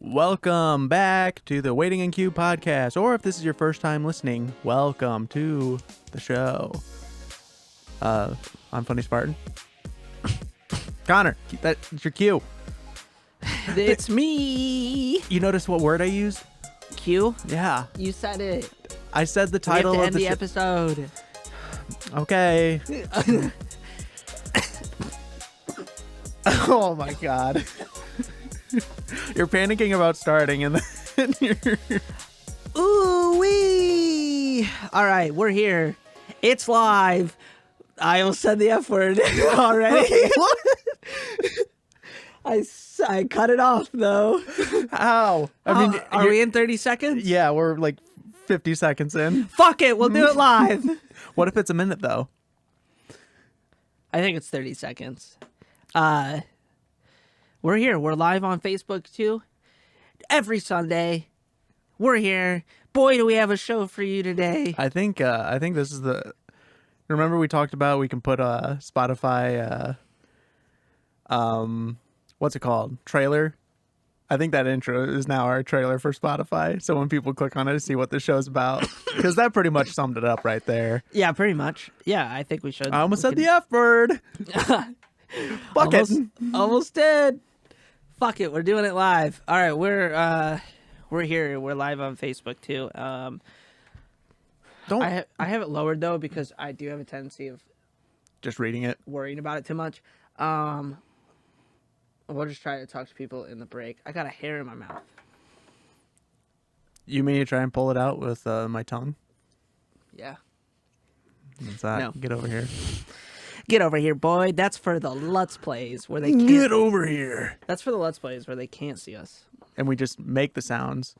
Welcome back to the Waiting in Queue podcast, or if this is your first time listening, welcome to the show. I'm Funny Spartan. Connor, that's your cue. It's me. You notice what word I used? Q? Yeah, You said it. I said the We have title to of end the the show. episode. Okay. Oh my god. You're panicking about starting and then you're... Ooh wee! All right, we're here. It's live. I almost said the F word already. What? I cut it off though. How? I mean, Are we in 30 seconds? yeah, we're like 50 seconds in. Fuck it, we'll do it live. What if it's a minute though? I think it's 30 seconds. We're here. We're live on Facebook too. Every Sunday. We're here. Boy, do we have a show for you today. I think this is the... Remember we talked about we can put a Spotify what's it called? Trailer? I think that intro is now our trailer for Spotify. So when people click on it to see what the show's about, because that pretty much summed it up right there. Yeah, pretty much. Yeah, I think we should. I almost said the F word. Fuck it. Almost did. Fuck it, we're doing it live. All right, we're here. We're live on Facebook too. Don't I have it lowered though because I do have a tendency of just reading it. worrying about it too much. We'll just try to talk to people in the break. I got a hair in my mouth. You mean to try and pull it out with my tongue? Yeah. What's that? No. Get over here. Get over here, boy. That's for the Let's Plays where they can't. Get over here. That's for the Let's Plays where they can't see us. And we just make the sounds.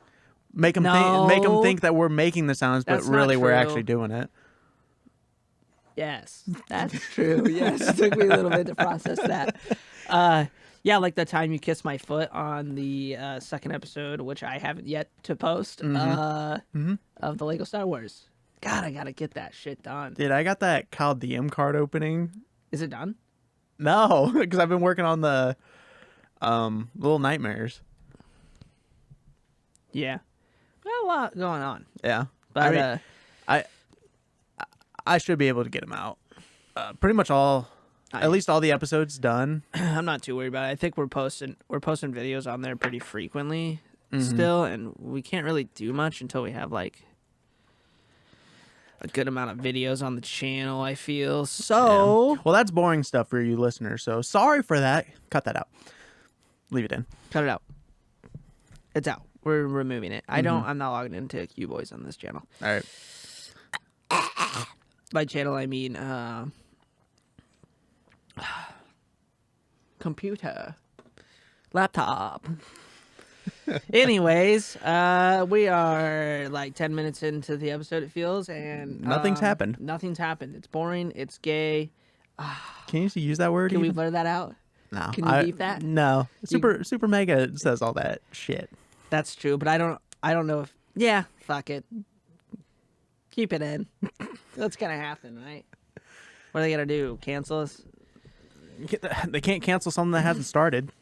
Make them No. think that we're making the sounds, but That's not really we're true. actually doing it. Yes, that's true. Yes, it took me a little bit to process that. Yeah, like the time you kissed my foot on the second episode, which I haven't yet to post, of the Lego Star Wars. God, I gotta get that shit done. Dude, I got that Cal DM card opening. Is it done? No, because I've been working on the Little Nightmares. Yeah. Got a lot going on. Yeah. But, I mean, I should be able to get them out. Pretty much at least all the episodes done. I'm not too worried about it. I think we're posting videos on there pretty frequently still, and we can't really do much until we have like a good amount of videos on the channel, I feel. So Yeah. Well, that's boring stuff for you listeners, so sorry for that. Cut that out. Leave it in. cut it out. It's out. We're removing it. I'm not logging into Q Boys on this channel. All right. By channel, I mean computer, laptop. Anyways, we are like 10 minutes into the episode, it feels, and Nothing's happened. Nothing's happened. It's boring. It's gay. Can you use that word? Can we even? blur that out? No. Can you beep that? No. SuperMega says all that shit. That's true, but I don't know if. Yeah, fuck it. Keep it in. That's gonna happen, right? What are they gonna do? Cancel us? They can't cancel something that hasn't started.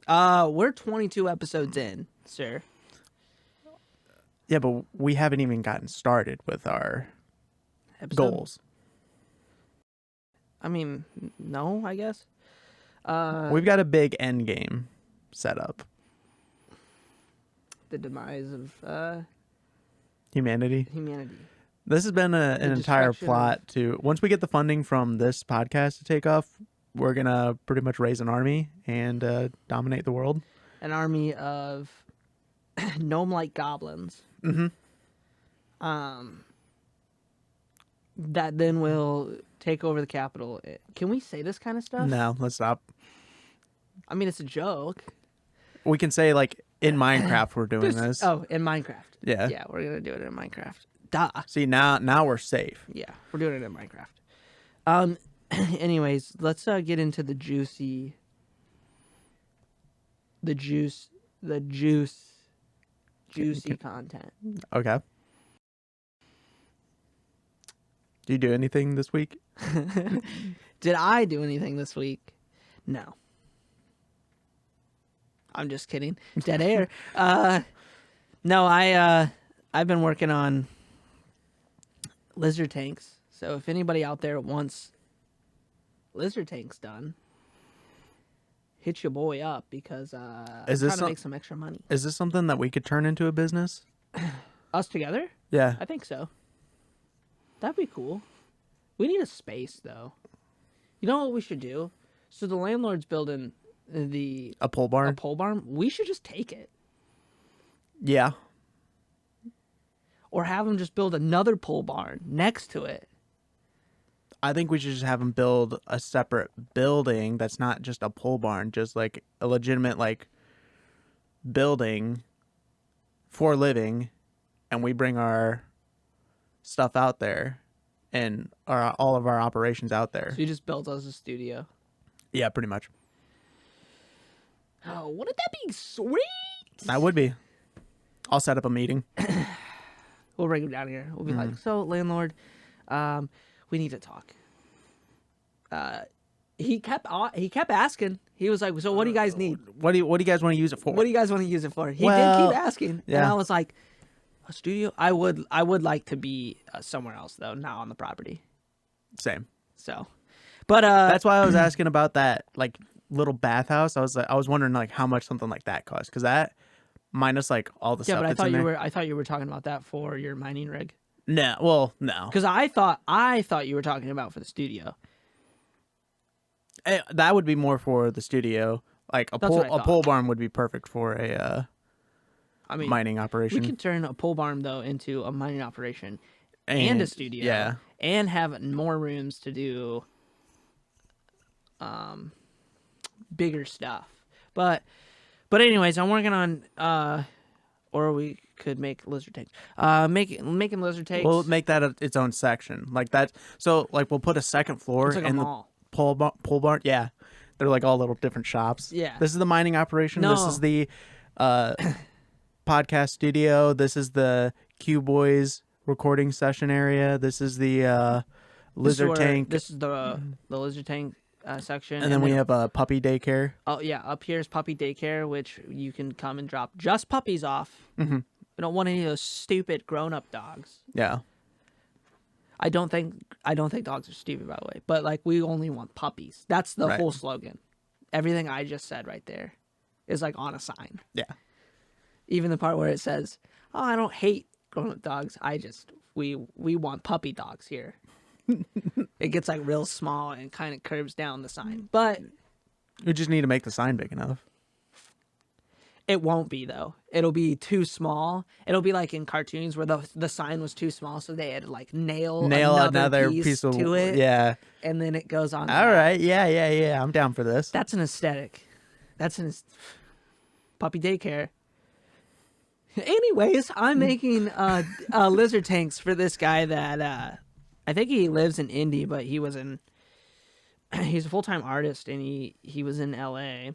We're 22 episodes in, sir. Yeah, but we haven't even gotten started with our Episode? goals. I mean, no, I guess. We've got a big end game set up. The demise of Humanity. humanity. This has been an entire destruction plot to... Once we get the funding from this podcast to take off, we're going to pretty much raise an army and dominate the world. An army of gnome-like goblins. Mm-hmm. That then will take over the capital. Can we say this kind of stuff? No, let's stop. I mean, it's a joke. We can say, like, in Minecraft we're doing this. Oh, in Minecraft. Yeah. Yeah, we're gonna do it in Minecraft. Duh. See, now we're safe. Yeah, we're doing it in Minecraft. Anyways, let's get into the juicy content. Okay. Do you do anything this week? Did I do anything this week? No. I'm just kidding. Dead air. No, I've been working on lizard tanks. So if anybody out there wants lizard tanks done, hit your boy up because I'm trying to make some extra money. Is this something that we could turn into a business? Us together? Yeah. I think so. That'd be cool. We need a space, though. You know what we should do? So the landlord's building a pole barn. A pole barn. We should just take it. Yeah. Or have them just build another pole barn next to it. I think we should just have them build a separate building that's not just a pole barn, just like a legitimate like building for living, and we bring our stuff out there and all of our operations out there. So you just built us a studio. Yeah, pretty much. Oh, wouldn't that be sweet? That would be. I'll set up a meeting. We'll bring him down here. We'll be like, so landlord, we need to talk. He kept asking. He was like, so what do you guys need? What do you guys want to use it for? What do you guys want to use it for? He did keep asking. Yeah. And I was like, a studio? I would like to be somewhere else though, not on the property. Same. So, but that's why I was asking about that like little bathhouse. I was wondering like how much something like that costs, because that minus like all the stuff. Yeah, but that's in there. I thought you were talking about that for your mining rig. No, no. Because I thought you were talking about for the studio. That would be more for the studio. Like a pole barn would be perfect for a mining operation. We can turn a pole barn though into a mining operation and a studio. Yeah. And have more rooms to do bigger stuff. But anyways, I'm working on or we could make lizard tanks. Making lizard tanks. We'll make that its own section. Like that. So like we'll put a second floor like in the pole barn. Yeah. They're like all little different shops. Yeah. This is the mining operation. No. This is the podcast studio. This is the Q Boys recording session area. This is the lizard tank. This is the lizard tank section. And then we have a puppy daycare. Oh yeah, up here is puppy daycare, which you can come and drop just puppies off. Mm-hmm. We don't want any of those stupid grown-up dogs. Yeah. I don't think dogs are stupid, by the way. But like, we only want puppies. That's the whole slogan. Everything I just said right there is like on a sign. Yeah. Even the part where it says, "Oh, I don't hate grown-up dogs. We want puppy dogs here." It gets like real small and kind of curves down the sign. But we just need to make the sign big enough. It won't be though. It'll be too small. It'll be like in cartoons where the sign was too small, so they had to like nail another piece to it. Yeah. And then it goes on. All right. Yeah. I'm down for this. That's an aesthetic. That's an puppy daycare. Anyways, I'm making lizard tanks for this guy that I think he lives in Indy, but he's a full-time artist, and he was in LA.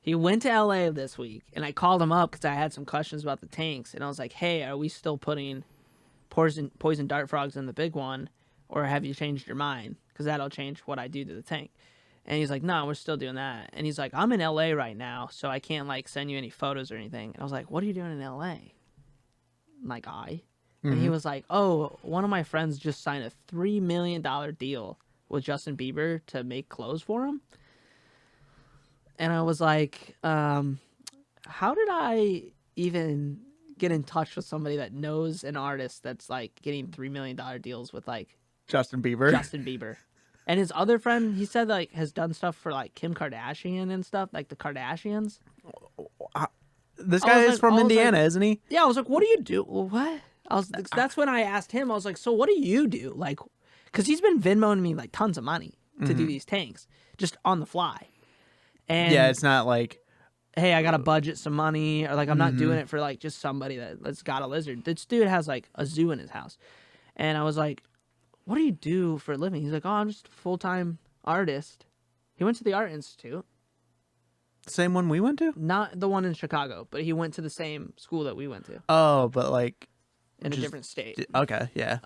He went to LA this week, and I called him up because I had some questions about the tanks, and I was like, "Hey, are we still putting poison dart frogs in the big one, or have you changed your mind? Because that'll change what I do to the tank." And he's like, "No, we're still doing that." And he's like, "I'm in LA right now, so I can't like send you any photos or anything." And I was like, "What are you doing in LA?" I'm like, And he was like, "Oh, one of my friends just signed a $3 million deal with Justin Bieber to make clothes for him." And I was like, how did I even get in touch with somebody that knows an artist that's like getting $3 million deals with like Justin Bieber. And his other friend, he said like has done stuff for like Kim Kardashian and stuff, like the Kardashians. This guy is from Indiana, isn't he? Yeah, I was like, "What do you do?" Well, what? That's when I asked him. I was like, "So what do you do?" Like, because he's been Venmoing me like tons of money to do these tanks just on the fly. And yeah, it's not like, "Hey, I gotta budget some money," or like, "I'm not doing it for like just somebody that's got a lizard." This dude has like a zoo in his house, and I was like, "What do you do for a living?" He's like, "Oh, I'm just a full-time artist." He went to the Art Institute. Same one we went to? Not the one in Chicago, but he went to the same school that we went to. Oh, but like in a different state. Okay, yeah.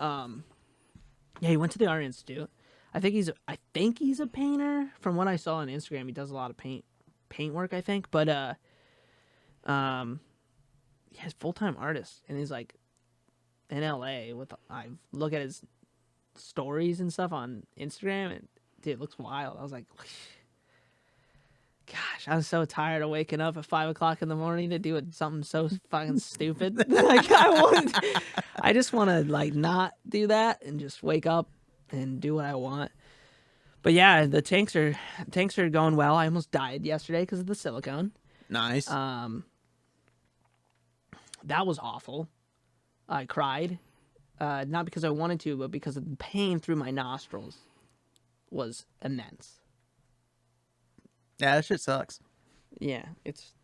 Yeah, he went to the Art Institute. I think he's a painter. From what I saw on Instagram, he does a lot of paint work, I think. But he's full-time artist, and he's like in LA with. I look at his stories and stuff on Instagram, and dude, it looks wild. I was like, gosh, I'm so tired of waking up at 5 o'clock in the morning to do something so fucking stupid. Like I just want to like not do that and just wake up and do what I want. But yeah, the tanks are going well. I almost died yesterday because of the silicone. Nice. That was awful. I cried, not because I wanted to, but because of the pain through my nostrils was immense. Yeah, that shit sucks. Yeah, it's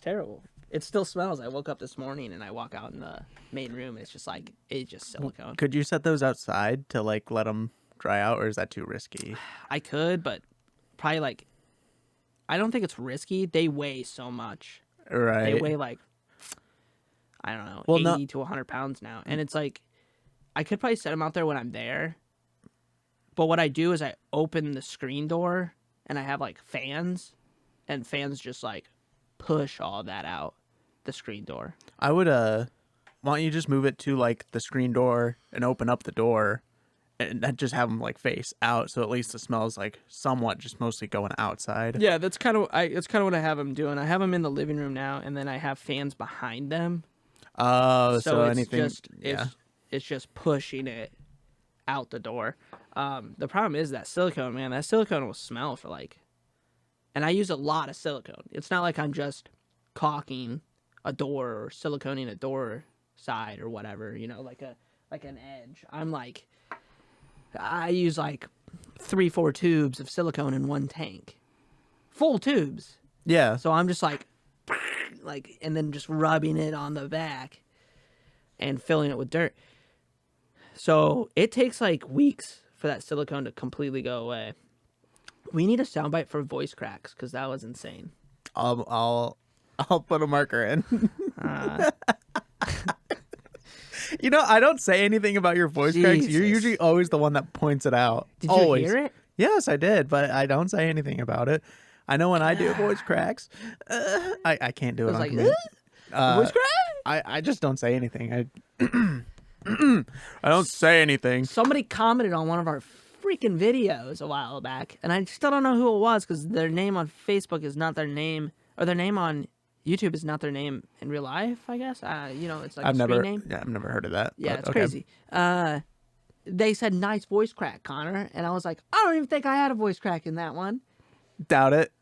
terrible. It still smells. I woke up this morning and I walk out in the main room and it's just silicone. Could you set those outside to like let them dry out, or is that too risky? I could, but probably like, I don't think it's risky. They weigh so much. Right. They weigh like, I don't know, 80 to 100 pounds now. And it's like, I could probably set them out there when I'm there. But what I do is I open the screen door and I have like fans, and fans just like push all that out the screen door. I would why don't you just move it to like the screen door and open up the door and just have them like face out, so at least the smell is like somewhat just mostly going outside. Yeah, that's kind of what I have them doing. I have them in the living room now, and then I have fans behind them. Oh, so it's anything just it's just pushing it out the door. The problem is that silicone, man. That silicone will smell for like, and I use a lot of silicone. It's not like I'm just caulking a door or siliconing a door side or whatever, you know, like an edge. I use like 3-4 tubes of silicone in one tank, full tubes. Yeah. So I'm just like, and then just rubbing it on the back and filling it with dirt. So it takes like weeks for that silicone to completely go away. We need a soundbite for voice cracks because that was insane. I'll put a marker in. You know, I don't say anything about your voice cracks. You're usually always the one that points it out. Did you always. hear it? Yes, I did, but I don't say anything about it. I know when I do voice cracks, I can't do it on like, command. Voice crack? I just don't say anything. I don't say anything. Somebody commented on one of our freaking videos a while back, and I still don't know who it was because their name on Facebook is not their name, or their name on YouTube is not their name in real life, I guess. You know, it's like a screen name. Yeah, I've never heard of that. Yeah, it's crazy. They said nice voice crack, Connor, and I was like, I don't even think I had a voice crack in that one. Doubt it.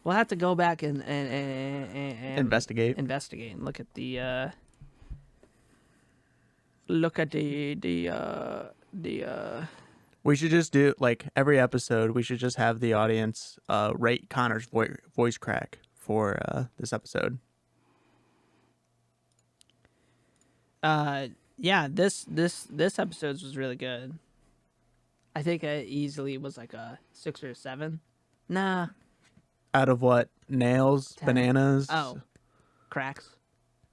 We'll have to go back and investigate and look at the We should just do, like, every episode, we should just have the audience rate Connor's voice crack for this episode. Yeah, this episode was really good. I think I easily was like a 6 or a 7. Nah. Out of what? Nails? 10. Bananas? Oh. Cracks.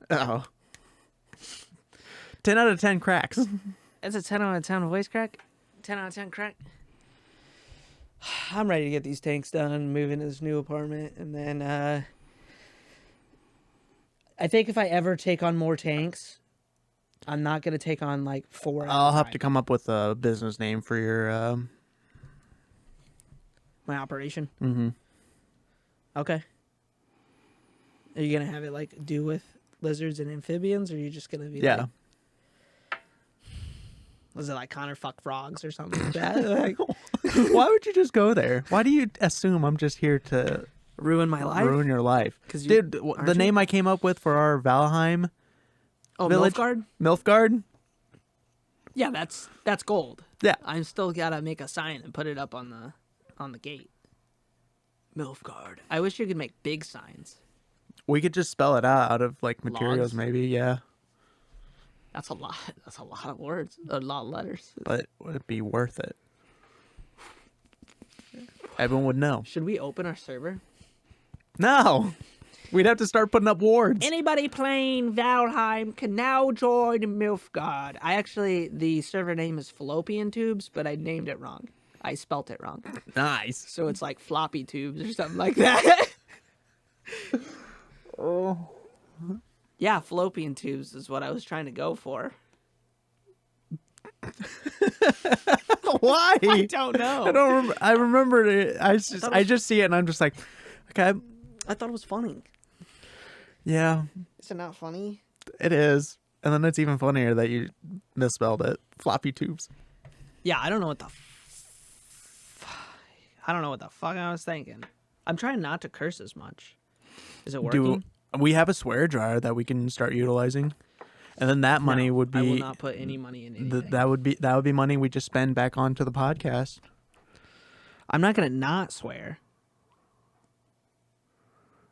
Oh. 10 out of 10 cracks. It's a 10 out of 10 voice crack. 10 out of 10 crack. I'm ready to get these tanks done, move into this new apartment, and then I think if I ever take on more tanks, I'm not going to take on like 4. I'll have to come up with a business name for your my operation. Mm-hmm. Okay. Are you going to have it like do with lizards and amphibians, or are you just going to be like, was it like Connor fuck frogs or something like that? Like, why would you just go there? Why do you assume I'm just here to ruin my life? Ruin your life. Dude, the name I came up with for our Valheim village, Milfgard? Yeah, that's gold. Yeah. I'm still got to make a sign and put it up on the gate. Milfgard. I wish you could make big signs. We could just spell it out of like materials. Logs? Maybe, yeah. That's a lot. That's a lot of words. A lot of letters. But would it be worth it? Everyone would know. Should we open our server? No. We'd have to start putting up wards. Anybody playing Valheim can now join Milfgard. The server name is Fallopian Tubes, but I named it wrong. I spelt it wrong. Nice. So it's like floppy tubes or something like that. Oh. Yeah, fallopian tubes is what I was trying to go for. Why? I don't know. I don't remember. I remembered it. I just see it and I'm just like, okay. I thought it was funny. Yeah, Is it not funny? it is. And then it's even funnier that you misspelled it. Floppy tubes. Yeah, I don't know what the I don't know what the fuck I was thinking. I'm trying not to curse as much. Is it working? We have a swear jar that we can start utilizing, and then that money would be. I will not put any money in anything. That would be money we just spend back onto the podcast. I'm not gonna not swear.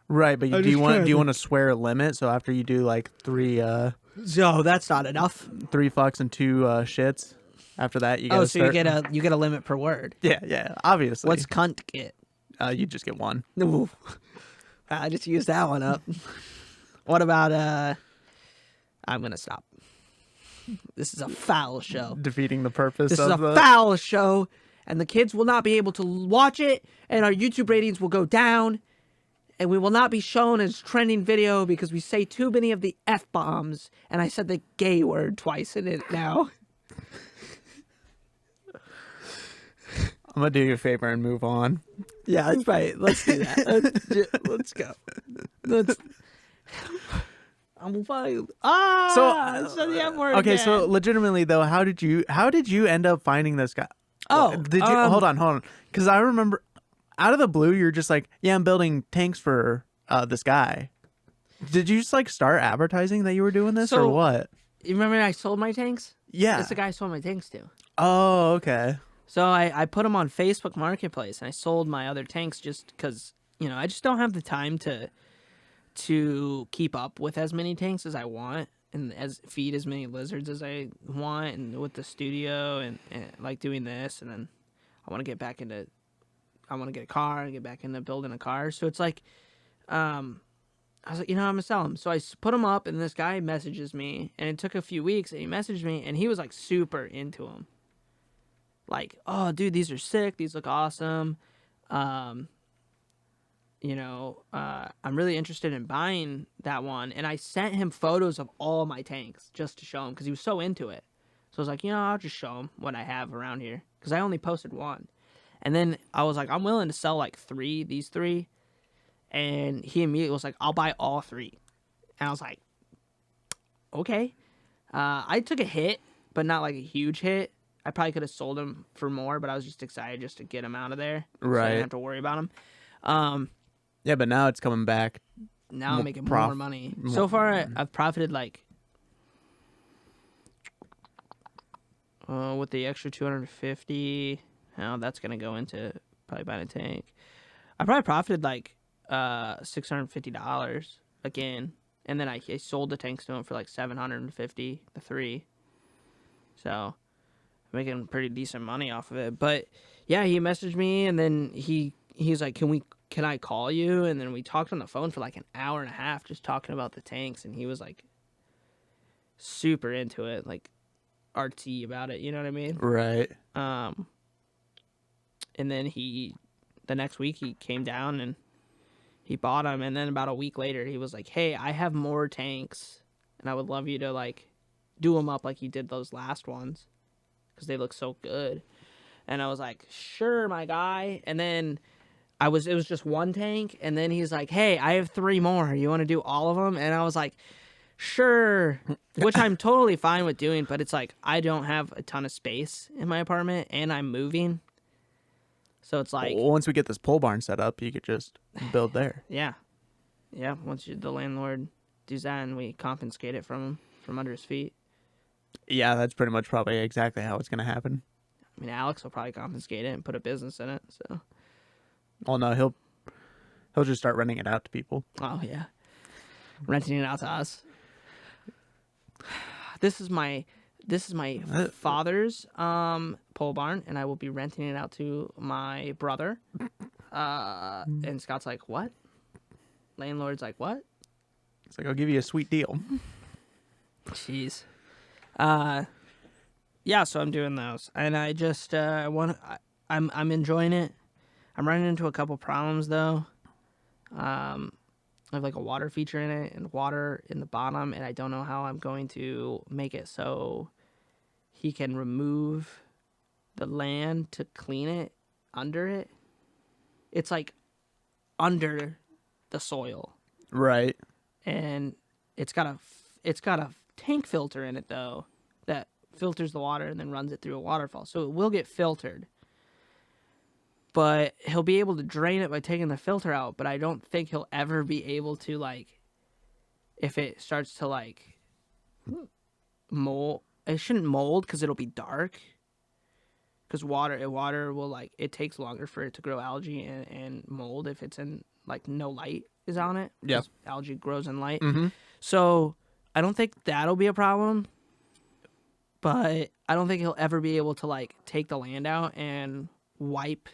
Right, but do you want a swear limit? So after you do like three that's not enough. fucks and 2 shits, after that you gotta you get a limit per word. Yeah, obviously. What's cunt get? You just get 1. No, I just used that one up. What about I'm gonna stop. This is a foul show. Defeating the purpose. This is a foul show, and the kids will not be able to watch it, and our YouTube ratings will go down, and we will not be shown as trending video because we say too many of the F-bombs, and I said the gay word twice in it now. I'm gonna do you a favor and move on. Yeah, that's right. Let's do that. Let's go. I'm fine. So the M word okay. again. So legitimately though, how did you end up finding this guy? Did you hold on? Because I remember out of the blue, you're just like, yeah, I'm building tanks for this guy. Did you just like start advertising that you were doing this or what? You remember I sold my tanks? Yeah, it's the guy I sold my tanks to. Oh, okay. So I put them on Facebook Marketplace, and I sold my other tanks just because, I just don't have the time to keep up with as many tanks as I want and feed as many lizards as I want, and with the studio and like doing this, and then I want to get a car and get back into building a car. So it's like, I was like, I'm going to sell them. So I put them up, and this guy messages me, and it took a few weeks, and he messaged me, and he was like super into them. Like, oh, dude, these are sick. These look awesome. I'm really interested in buying that one. And I sent him photos of all my tanks just to show him because he was so into it. So I was like, I'll just show him what I have around here because I only posted one. And then I was like, I'm willing to sell like these 3. And he immediately was like, I'll buy all 3. And I was like, okay. I took a hit, but not like a huge hit. I probably could have sold them for more, but I was just excited just to get them out of there. Right. So I didn't have to worry about them. Yeah, but now it's coming back. Now I'm making more money. So far, I've profited like, with the extra 250, that's going to go into probably buying a tank. I probably profited like $650 again. And then I sold the tanks to him for like $750, the 3. So making pretty decent money off of it. But yeah, he messaged me, and then he's like, can I call you? And then we talked on the phone for like an hour and a half just talking about the tanks, and he was like super into it, like artsy about it, you know what I mean? Right. And then the next week he came down and he bought them, and then about a week later he was like, hey, I have more tanks and I would love you to like do them up like you did those last ones because they look so good. And I was like, sure, my guy. And then it was just one tank, and then he's like, hey, I have 3 more. You want to do all of them? And I was like, sure, which I'm totally fine with doing, but it's like I don't have a ton of space in my apartment, and I'm moving. So it's like, once we get this pole barn set up, you could just build there. Yeah. Once the landlord does that, and we confiscate it from him from under his feet. Yeah, that's pretty much probably exactly how it's gonna happen. I mean, Alex will probably confiscate it and put a business in it. So. Oh no, he'll just start renting it out to people. Oh yeah, renting it out to us. This is my father's pole barn, and I will be renting it out to my brother. And Scott's like, what? Landlord's like, what? It's like, I'll give you a sweet deal. Jeez. Yeah, so I'm doing those, and I just I I'm enjoying it. I'm running into a couple problems though. I have like a water feature in it and water in the bottom, and I don't know how I'm going to make it so he can remove the land to clean it under it. It's like under the soil, Right. and it's got a tank filter in it though that filters the water and then runs it through a waterfall, so it will get filtered. But he'll be able to drain it by taking the filter out. But I don't think he'll ever be able to, like, if it starts to like mold. It shouldn't mold because it'll be dark. Because water will, like, it takes longer for it to grow algae and mold if it's in, like, no light is on it. Yeah. Algae grows in light. Mm-hmm. So I don't think that'll be a problem. But I don't think he'll ever be able to, like, take the land out and wipe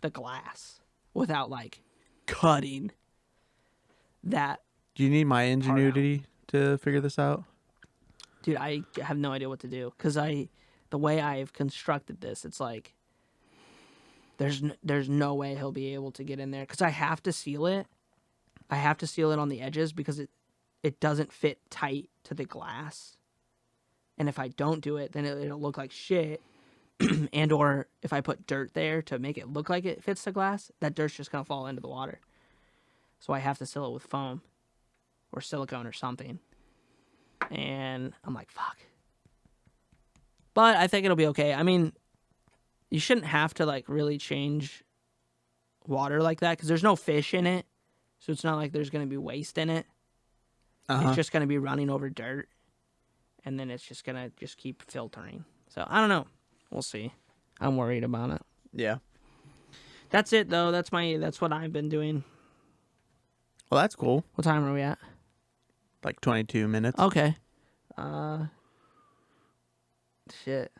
the glass without, like, cutting that. Do you need my ingenuity to figure this out? Dude, I have no idea what to do because the way I've constructed this, it's like there's no way he'll be able to get in there because I have to seal it. I have to seal it on the edges because it doesn't fit tight to the glass. And if I don't do it, then it'll look like shit. And or if I put dirt there to make it look like it fits the glass, that dirt's just going to fall into the water. So I have to seal it with foam or silicone or something. And I'm like, fuck. But I think it'll be okay. I mean, you shouldn't have to, like, really change water like that because there's no fish in it. So it's not like there's going to be waste in it. It's just going to be running over dirt. And then it's just going to just keep filtering. So I don't know. We'll see. I'm worried about it. Yeah. That's it, though. That's what I've been doing. Well, that's cool. What time are we at? Like 22 minutes. Okay. Shit.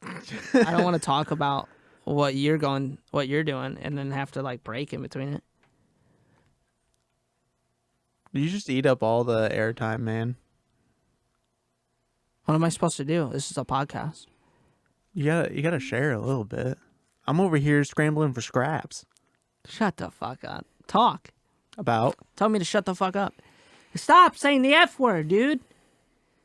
I don't want to talk about what you're doing, and then have to, like, break in between it. You just eat up all the airtime, man. What am I supposed to do? This is a podcast. You gotta share a little bit. I'm over here scrambling for scraps. Shut the fuck up. Talk. About? Tell me to shut the fuck up. Stop saying the F word, dude.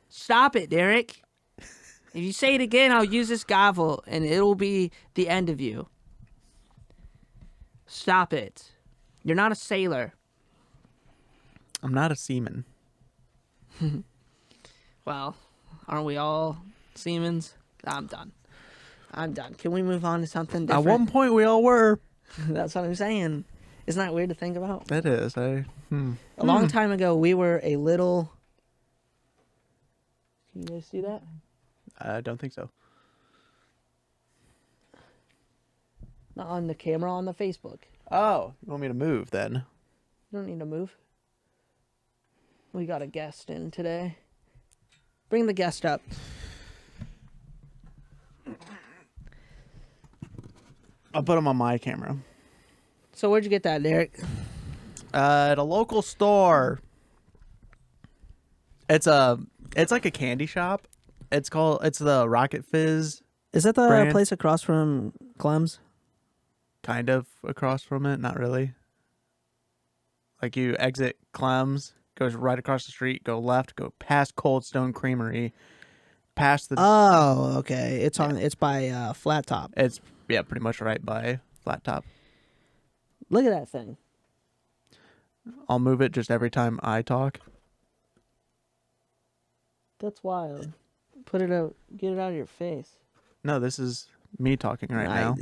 Stop it, Derek. If you say it again, I'll use this gavel, and it'll be the end of you. Stop it. You're not a sailor. I'm not a seaman. Well, aren't we all Siemens? I'm done. Can we move on to something different? At one point, we all were. That's what I'm saying. Isn't that weird to think about? That is. A long time ago, we were a little... Can you guys see that? I don't think so. Not on the camera, on the Facebook. Oh, you want me to move then? You don't need to move. We got a guest in today. Bring the guest up. I'll put him on my camera. So where'd you get that, Derek? At a local store. It's like a candy shop. It's the Rocket Fizz. Is that the brand. place across from Clem's? Kind of across from it, not really. Like you exit Clem's, goes right across the street, go left, go past Cold Stone Creamery, past the. Oh, okay. It's on. It's by Flat Top. It's pretty much right by Flat Top. Look at that thing. I'll move it just every time I talk. That's wild. Put it out. Get it out of your face. No, this is me talking right now.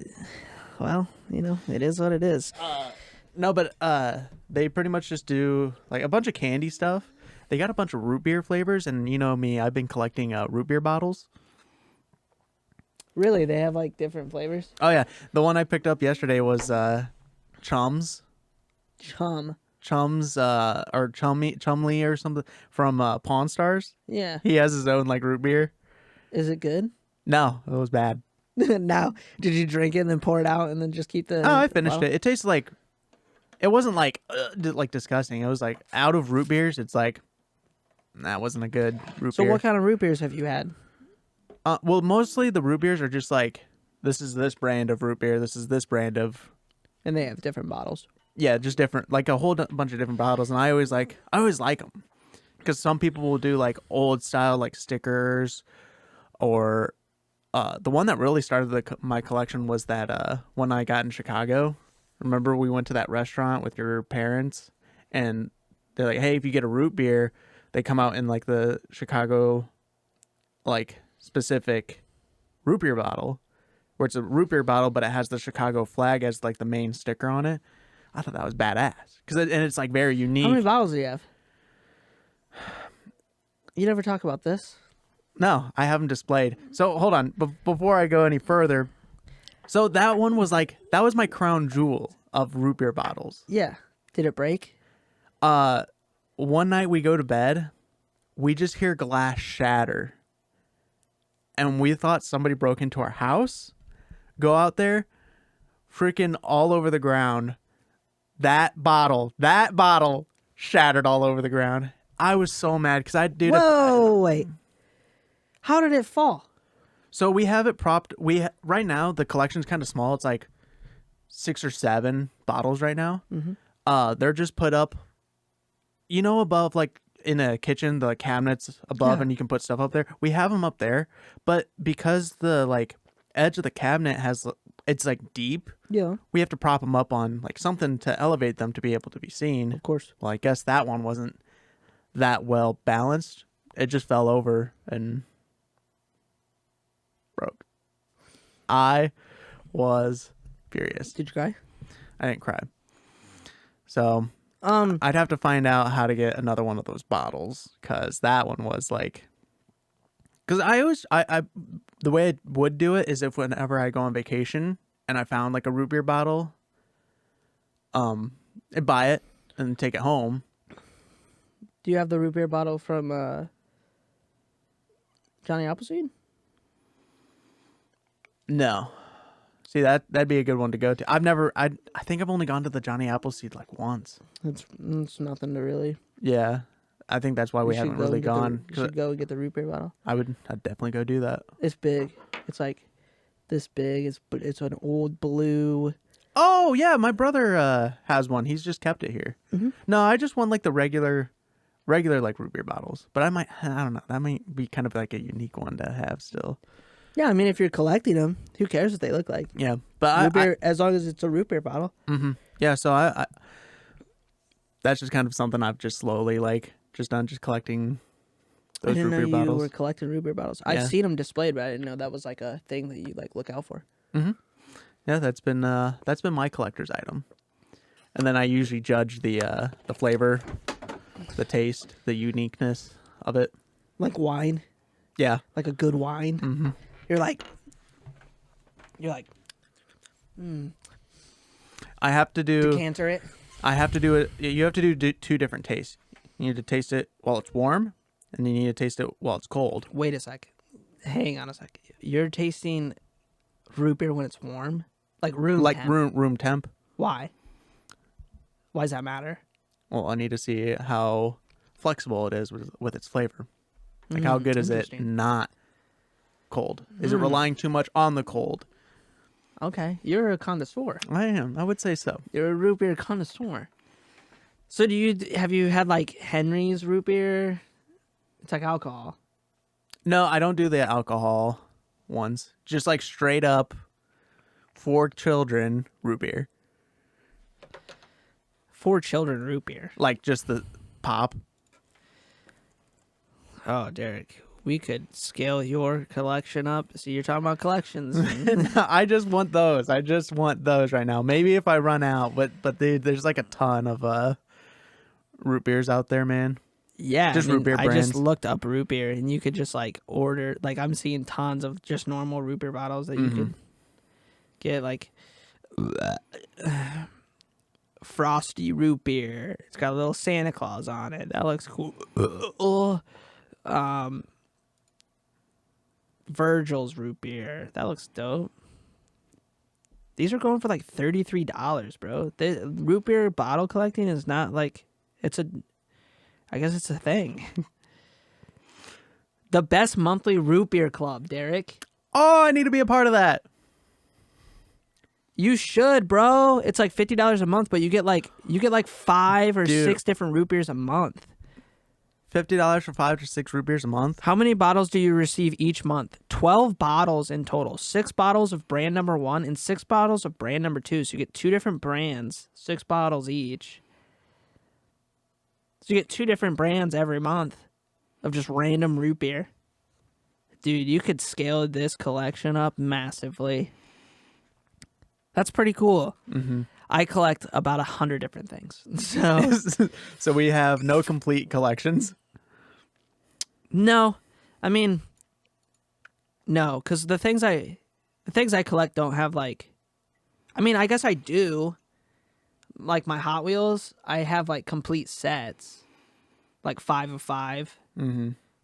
Well, it is what it is. No, but they pretty much just do like a bunch of candy stuff. They got a bunch of root beer flavors, and you know me, I've been collecting root beer bottles. Really, they have like different flavors. Oh yeah, the one I picked up yesterday was Chums, or Chumley or something from Pawn Stars. Yeah. He has his own like root beer. Is it good? No, it was bad. Now, did you drink it and then pour it out and then just keep the? Oh, I finished it. It tastes like. It wasn't like disgusting. It was like out of root beers. It's like that wasn't a good root beer. So what kind of root beers have you had? Well, mostly the root beers are just like this is this brand of root beer. This is this brand of And they have different bottles. yeah, just different, like a whole bunch of different bottles. And I always like them because some people will do like old style like stickers, or the one that really started my collection was that one I got in Chicago. Remember we went to that restaurant with your parents, and they're like, hey, if you get a root beer, they come out in like the Chicago like specific root beer bottle, where it's a root beer bottle, but it has the Chicago flag as like the main sticker on it. I thought that was badass and it's like very unique. How many bottles do you have? You never talk about this. No, I haven't displayed. So hold on, before I go any further. So that one was like that was my crown jewel of root beer bottles. Yeah. Did it break? One night we go to bed, we just hear glass shatter, and we thought somebody broke into our house. Go out there, freaking all over the ground. That bottle shattered all over the ground. I was so mad because I did. Whoa, wait. How did it fall? So we have it propped. Right now the collection's kind of small. It's like 6 or 7 bottles right now. Mm-hmm. They're just put up, above like in a kitchen, the cabinets above, and you can put stuff up there. We have them up there, but because the like edge of the cabinet it's like deep. Yeah. We have to prop them up on like something to elevate them to be able to be seen. Of course. Well, I guess that one wasn't that well balanced. It just fell over and broke. I was furious. Did you cry? I didn't cry. So I'd have to find out how to get another one of those bottles, because that one was like, because I the way I would do it is if whenever I go on vacation and I found like a root beer bottle, I'd buy it and take it home. Do you have the root beer bottle from Johnny Appleseed? No. See, that'd be a good one to go to. I think I've only gone to the Johnny Appleseed like once. It's nothing to really. Yeah. I think that's why we haven't really gone. You should go and get the root beer bottle. I'd definitely go do that. It's big. It's like this big. It's an old blue. Oh yeah, my brother has one. He's just kept it here. Mm-hmm. No, I just want like the regular like root beer bottles. But I don't know. That might be kind of like a unique one to have still. Yeah, I mean, if you're collecting them, who cares what they look like? Yeah, but root beer, as long as it's a root beer bottle. Mm-hmm. Yeah, so I that's just kind of something I've just slowly like just done, just collecting those root beer bottles. I didn't know you were collecting root beer bottles. Yeah. I've seen them displayed, but I didn't know that was like a thing that you like look out for. Mm-hmm. Yeah, that's been my collector's item. And then I usually judge the flavor, the taste, the uniqueness of it. Like wine. Yeah, like a good wine. Mm-hmm. You're like. I have to do decanter it. I have to do it. You have to do 2 different tastes. You need to taste it while it's warm, and you need to taste it while it's cold. Wait a sec. Hang on a sec. You're tasting root beer when it's warm, like room temp. Why? Why does that matter? Well, I need to see how flexible it is with its flavor. Like how good is it not cold? Is it relying too much on the cold? Okay, you're a connoisseur. I am. I would say so. You're a root beer connoisseur. So have you had like Henry's root beer? It's like alcohol. No, I don't do the alcohol ones. Just like straight up for children root beer. For children root beer. Like just the pop. Oh, Derek, we could scale your collection up. See, you're talking about collections. I just want those. Right now. Maybe if I run out, but there's like a ton of root beers out there, man. Yeah, just root beer brands. I just looked up root beer, and you could just like order. Like I'm seeing tons of just normal root beer bottles that you could get, like frosty root beer. It's got a little Santa Claus on it. That looks cool. Virgil's root beer. That looks dope. These are going for like $33, bro. The root beer bottle collecting is not like I guess it's a thing. The best monthly root beer club, Derek. Oh, I need to be a part of that. You should, bro. It's like $50 a month, but you get like 5 or 6 different root beers a month. $50 for 5 to 6 root beers a month. How many bottles do you receive each month? 12 bottles in total. 6 bottles of brand number 1 and 6 bottles of brand number 2. So you get 2 different brands, 6 bottles each. So you get 2 different brands every month of just random root beer. Dude, you could scale this collection up massively. That's pretty cool. Mm-hmm. I collect about 100 different things. So, so we have no complete collections. No, I mean, no, because the things I collect don't have like. I mean, I guess I do. Like my Hot Wheels, I have like complete sets, like 5 of 5,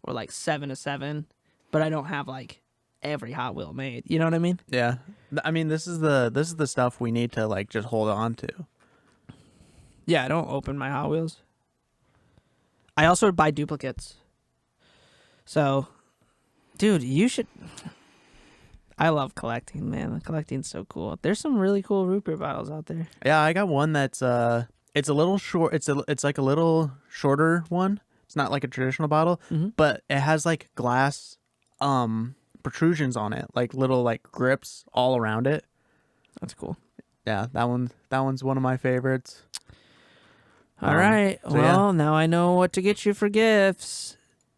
or like 7 of 7, but I don't have like every Hot Wheel made. You know what I mean? Yeah. I mean, this is the stuff we need to like just hold on to. Yeah, I don't open my Hot Wheels. I also buy duplicates. So, dude, you should. I love collecting, man. Collecting's so cool. There's some really cool root beer bottles out there. Yeah, I got one that's it's a little short. It's like a little shorter one. It's not like a traditional bottle, but it has like glass protrusions on it, like little like grips all around it. That's cool. Yeah, that one's one of my favorites. All right. So well, now I know what to get you for gifts.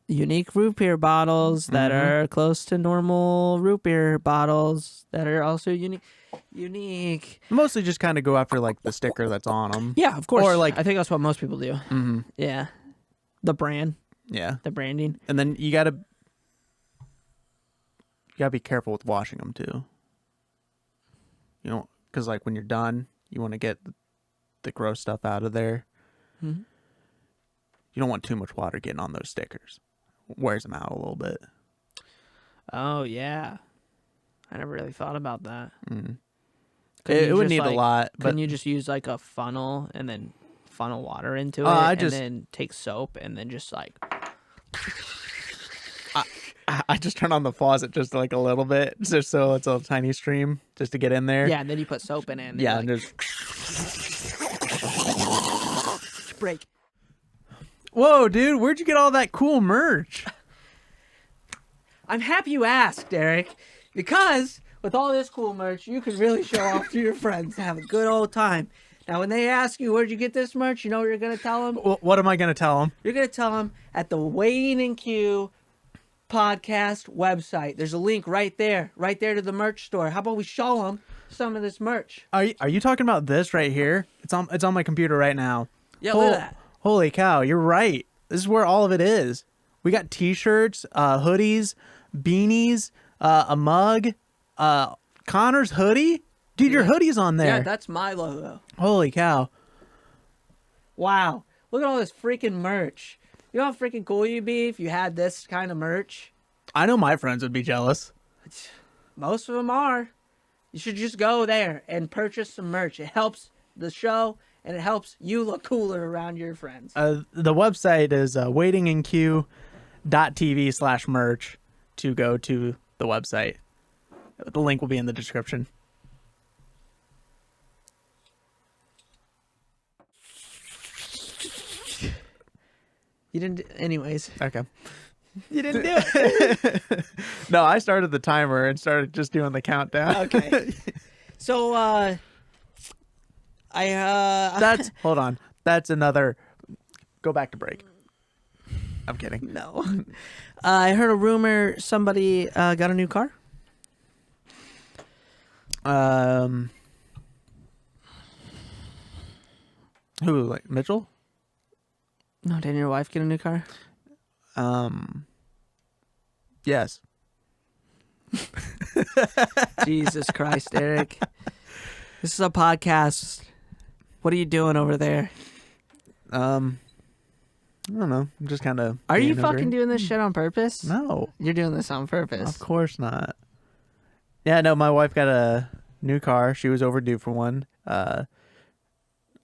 Unique root beer bottles that are close to normal root beer bottles that are also unique. Mostly just kind of go after like the sticker that's on them. Yeah, of course. Or like I think that's what most people do. Mm-hmm. Yeah. The brand. Yeah. The branding. And then you gotta be careful with washing them too. You know, because like when you're done, you want to get the gross stuff out of there. Mm-hmm. You don't want too much water getting on those stickers. Wears them out a little bit. Oh yeah, I never really thought about that. It would need a lot. But couldn't you just use like a funnel and then funnel water into it, and then take soap and then just like. I just turn on the faucet just like a little bit, just so it's a tiny stream, just to get in there. Yeah, and then you put soap in it. And yeah, like, and just break. Whoa, dude, where'd you get all that cool merch? I'm happy you asked, Eric, because with all this cool merch, you can really show off to your friends and have a good old time. Now, when they ask you, where'd you get this merch, you know what you're going to tell them? What am I going to tell them? You're going to tell them at the Waiting in Queue podcast website. There's a link right there to the merch store. How about we show them some of this merch? Are you talking about this right here? It's on my computer right now. Yeah, look at that. Holy cow, you're right. This is where all of it is. We got t-shirts, hoodies, beanies, a mug, Connor's hoodie. Dude, your hoodie's on there. Yeah, that's my logo. Holy cow. Wow. Look at all this freaking merch. You know how freaking cool you'd be if you had this kind of merch? I know my friends would be jealous. Most of them are. You should just go there and purchase some merch. It helps the show, and it helps you look cooler around your friends. The website is waitinginqueue.tv/merch to go to the website. The link will be in the description. You didn't. Anyways. Okay. You didn't do it. No, I started the timer and started just doing the countdown. Okay. So, Hold on. That's another. Go back to break. I'm kidding. No. I heard a rumor somebody got a new car. Who, like Mitchell? No, didn't your wife get a new car? Yes. Jesus Christ, Eric. This is a podcast. What are you doing over there? I don't know. I'm just kind of. Are you fucking doing this shit on purpose? No. You're doing this on purpose. Of course not. Yeah, no, my wife got a new car. She was overdue for one. I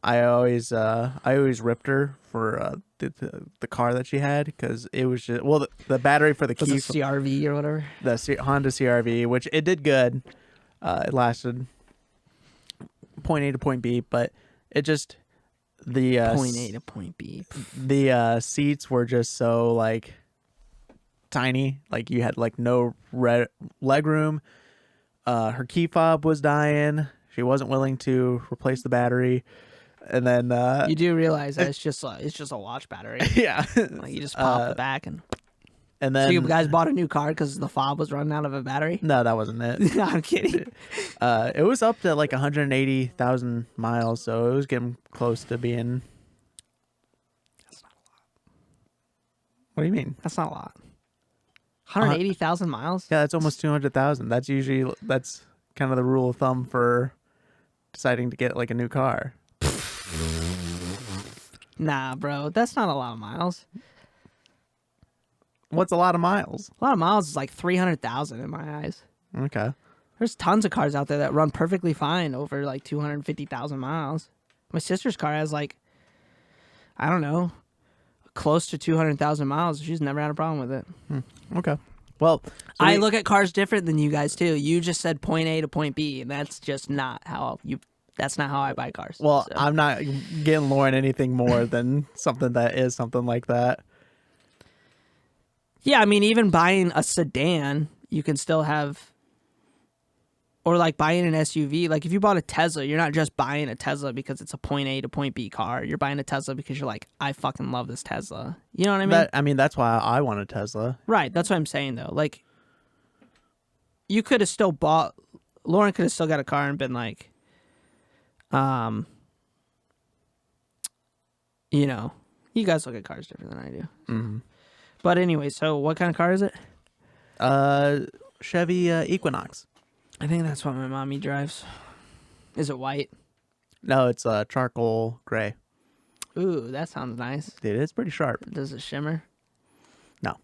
always ripped her for the car that she had because it was just the battery for the key, was it CRV or whatever, the Honda CRV, which it did good. It lasted point A to point B, but it just the Point A to point B. the seats were just so like tiny. Like you had like no leg room. Her key fob was dying. She wasn't willing to replace the battery, and then You do realize that it's just a watch battery. yeah, Like you just pop the back and. then So you guys bought a new car because the fob was running out of a battery? no, that wasn't it. No, I'm kidding. It was up to like 180,000 miles, so it was getting close to being. That's not a lot. What do you mean? That's not a lot. 180,000 miles? Yeah, that's almost 200,000. That's kind of the rule of thumb for deciding to get like a new car. Nah, bro. That's not a lot of miles. What's a lot of miles? A lot of miles is like 300,000 in my eyes. Okay. There's tons of cars out there that run perfectly fine over like 250,000 miles. My sister's car has like, I don't know, close to 200,000 miles. She's never had a problem with it. Okay. Well, I look at cars different than you guys too. You just said point A to point B, and that's just not how you. That's not how I buy cars. well, so. I'm not getting Lauren anything more than something that is something like that. Yeah, I mean, even buying a sedan, you can still have, or like buying an SUV. Like if you bought a Tesla, you're not just buying a Tesla because it's a point A to point B car. You're buying a Tesla because you're like, I fucking love this Tesla. You know what I mean? That's why I want a Tesla. Right. That's what I'm saying though. Like, you could have still bought. Lauren could have still got a car and been like, you know, you guys look at cars different than I do. Mm-hmm. But anyway, so what kind of car is it? Chevy Equinox. I think that's what my mommy drives. Is it white? No, it's charcoal gray. Ooh, that sounds nice. Dude, it's pretty sharp. Does it shimmer? No.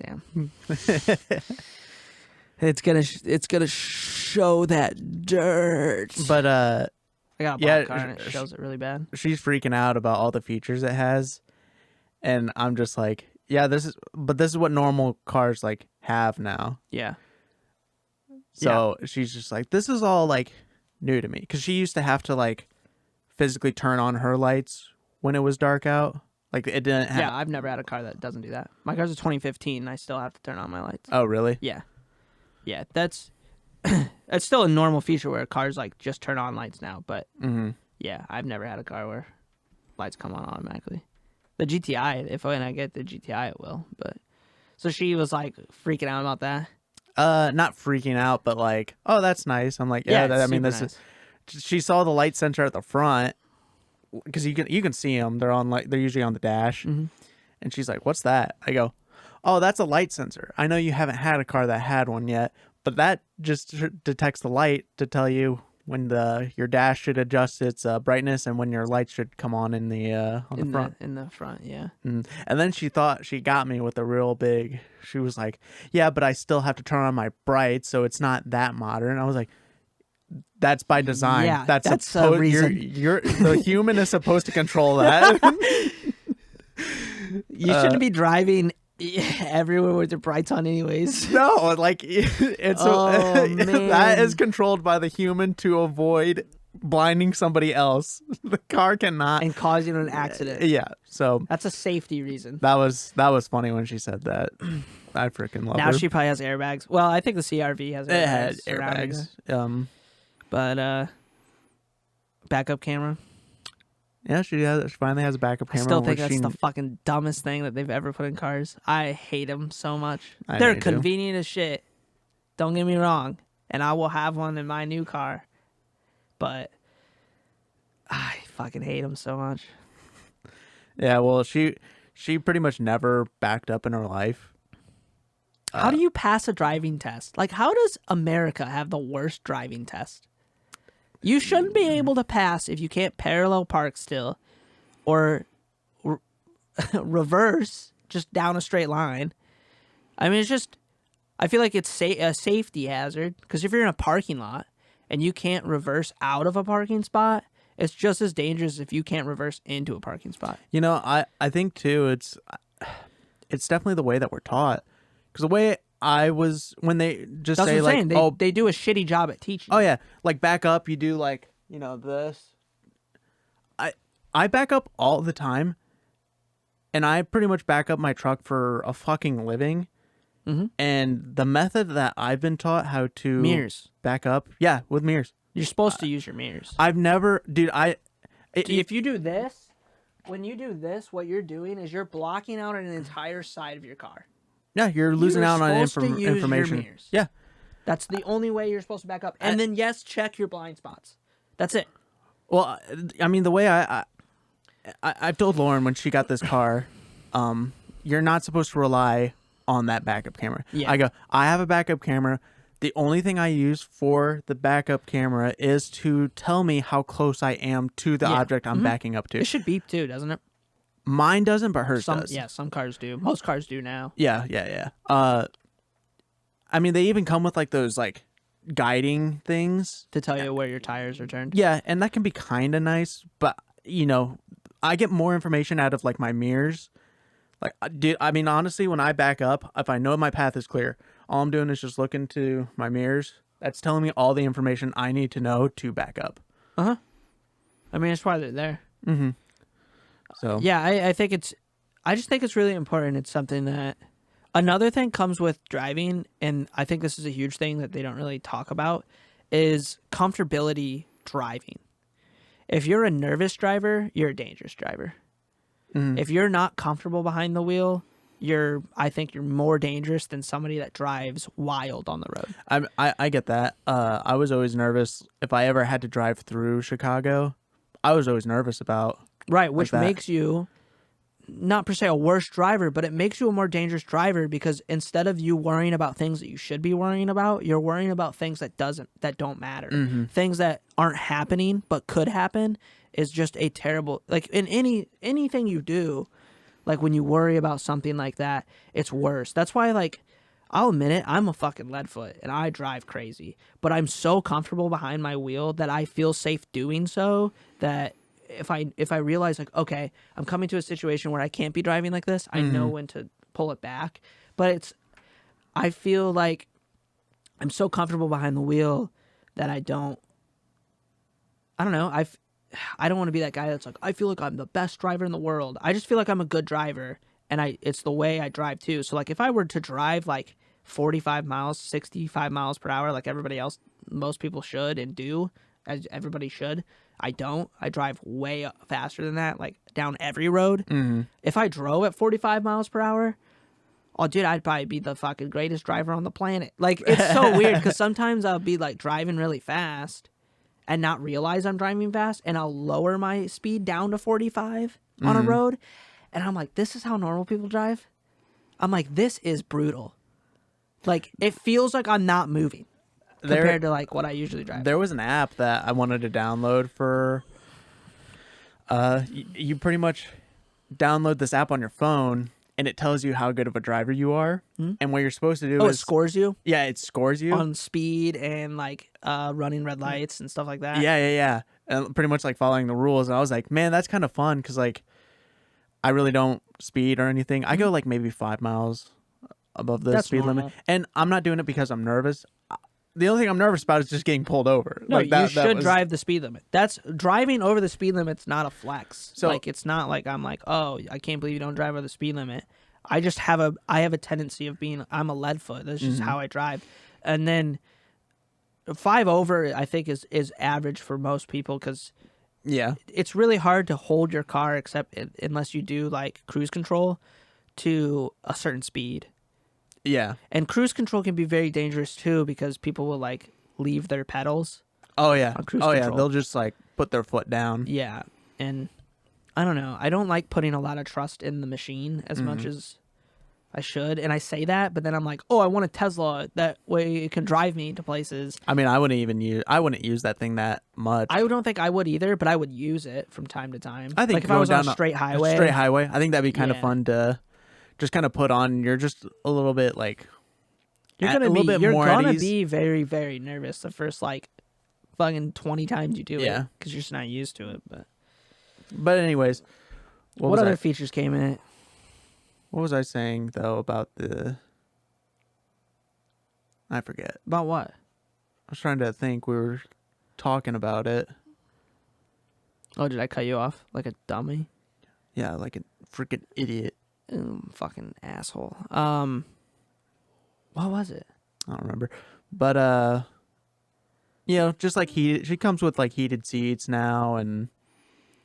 Damn. It's gonna show that dirt. But I got a black car and it sh- shows it really bad. she's freaking out about all the features it has, and I'm just like, yeah, this is what normal cars like have now. Yeah. So she's just like, this is all like new to me, because she used to have to like physically turn on her lights when it was dark out. Like it didn't have. Yeah, I've never had a car that doesn't do that. My car's a 2015 and I still have to turn on my lights. Oh, really? Yeah. Yeah, that's still a normal feature where cars like just turn on lights now, but yeah, I've never had a car where lights come on automatically. The GTI, if when I get the GTI, it will. But so she was like freaking out about that. Not freaking out, but like, oh, that's nice. I'm like, yeah, it's I mean, super this nice. is. She saw the light sensor at the front, because you can see them. They're usually on the dash, and she's like, "What's that?" I go, "Oh, that's a light sensor. I know you haven't had a car that had one yet, but that just detects the light to tell you when your dash should adjust its brightness and when your lights should come on in the front." In the front, yeah. And then she thought she got me with a real big. She was like, "Yeah, but I still have to turn on my brights, so it's not that modern." I was like, "That's by design. Yeah, that's a reason. You're the human is supposed to control that." You shouldn't be driving everywhere with your brights on, anyways. No, like it's man. that is controlled by the human to avoid blinding somebody else. The car cannot And causing an accident. Yeah, so That's a safety reason. that was funny when she said that. I freaking love Now her. she probably has airbags. Well, I think the CRV has airbags. It had surrounding airbags. it. But backup camera. Yeah, she finally has a backup I camera. still think where that's she- the fucking dumbest thing that they've ever put in cars. I hate them so much. I They're know you do. convenient as shit. Don't get me wrong. And I will have one in my new car. But I fucking hate them so much. Yeah, well, she pretty much never backed up in her life. How do you pass a driving test? Like, how does America have the worst driving test? You shouldn't be able to pass if you can't parallel park still or reverse just down a straight line. I mean, it's just, I feel like it's a safety hazard, because if you're in a parking lot and you can't reverse out of a parking spot, it's just as dangerous if you can't reverse into a parking spot. You know, I think too, it's definitely the way that we're taught. Because the way I was, when they just That's say what I'm like, saying. They do a shitty job at teaching. oh yeah, like back up, you do like this. I back up all the time, and I pretty much back up my truck for a fucking living. Mm-hmm. And the method that I've been taught how to Mirrors. back up, yeah, with mirrors. You're supposed to use your mirrors. I've never, dude. If you do this, when you do this, what you're doing is you're blocking out an entire side of your car. Yeah, you're losing out on supposed to use information. Your mirrors. Yeah, that's the only way you're supposed to back up. And then yes, check your blind spots. That's it. well, I mean, the way I've told Lauren when she got this car, you're not supposed to rely on that backup camera. Yeah. I go, I have a backup camera. The only thing I use for the backup camera is to tell me how close I am to the object I'm backing up to. It should beep too, doesn't it? Mine doesn't, but hers does. Yeah, some cars do. Most cars do now. Yeah. I mean, they even come with like those like guiding things To tell you where your tires are turned. Yeah, and that can be kind of nice, but I get more information out of like my mirrors. Like, dude, I mean, honestly, when I back up, if I know my path is clear, all I'm doing is just looking to my mirrors. That's telling me all the information I need to know to back up. I mean, that's why they're there. Mm-hmm. So yeah, I just think it's really important. It's something that another thing comes with driving, and I think this is a huge thing that they don't really talk about, is comfortability driving. If you're a nervous driver, you're a dangerous driver. Mm-hmm. If you're not comfortable behind the wheel, I think you're more dangerous than somebody that drives wild on the road. I get that. I was always nervous if I ever had to drive through Chicago. I was always nervous about which makes you not per se a worse driver, but it makes you a more dangerous driver because instead of you worrying about things that you should be worrying about, you're worrying about things that don't matter. Mm-hmm. Things that aren't happening but could happen is just a terrible, like in anything you do, like when you worry about something like that, it's worse. That's why, like, I'll admit it, I'm a fucking leadfoot and I drive crazy, but I'm so comfortable behind my wheel that I feel safe doing so that if I realize, like, okay, I'm coming to a situation where I can't be driving like this, I know when to pull it back. But I feel like I'm so comfortable behind the wheel that I don't know. I don't want to be that guy that's like, I feel like I'm the best driver in the world. I just feel like I'm a good driver, and it's the way I drive too. So like if I were to drive like 45 miles, 65 miles per hour, like everybody else, most people should and do, as everybody should, I don't. I drive way faster than that, like down every road. Mm-hmm. If I drove at 45 miles per hour, oh, dude, I'd probably be the fucking greatest driver on the planet. Like, it's so weird because sometimes I'll be like driving really fast and not realize I'm driving fast, and I'll lower my speed down to 45 on a road, and I'm like, this is how normal people drive? I'm like, this is brutal. Like, it feels like I'm not moving compared to like what I usually drive. There was an app that I wanted to download for you pretty much download this app on your phone and it tells you how good of a driver you are. Mm-hmm. And what you're supposed to do is it scores you? Yeah, it scores you on speed and like running red lights and stuff like that. Yeah. And pretty much like following the rules. And I was like, man, that's kind of fun because like I really don't speed or anything. I go like maybe 5 miles above the speed limit. And I'm not doing it because I'm nervous. The only thing I'm nervous about is just getting pulled over. No, like you should drive the speed limit. That's driving over the speed limit's not a flex. So like it's not like I'm like, oh, I can't believe you don't drive over the speed limit. I just have a tendency of I'm a leadfoot. That's just how I drive. And then 5 over, I think is average for most people because it's really hard to hold your car unless you do like cruise control to a certain speed. Yeah. And cruise control can be very dangerous too because people will like leave their pedals. Oh yeah. On cruise control. They'll just like put their foot down. Yeah. And I don't know. I don't like putting a lot of trust in the machine as much as I should. And I say that, but then I'm like, oh, I want a Tesla. That way it can drive me to places. I mean, I wouldn't use that thing that much. I don't think I would either, but I would use it from time to time. I think like if I was on a straight highway. I think that'd be kind of fun to just kind of put on. You're just a little bit like you're gonna be very, very nervous the first like fucking 20 times you do it because you're just not used to it. But anyways, what other features came in it? What was I saying though about I forget. About what? I was trying to think. We were talking about it. Oh, did I cut you off like a dummy? Yeah, like a freaking idiot. Fucking asshole. What was it? I don't remember. But just like she comes with like heated seats now, and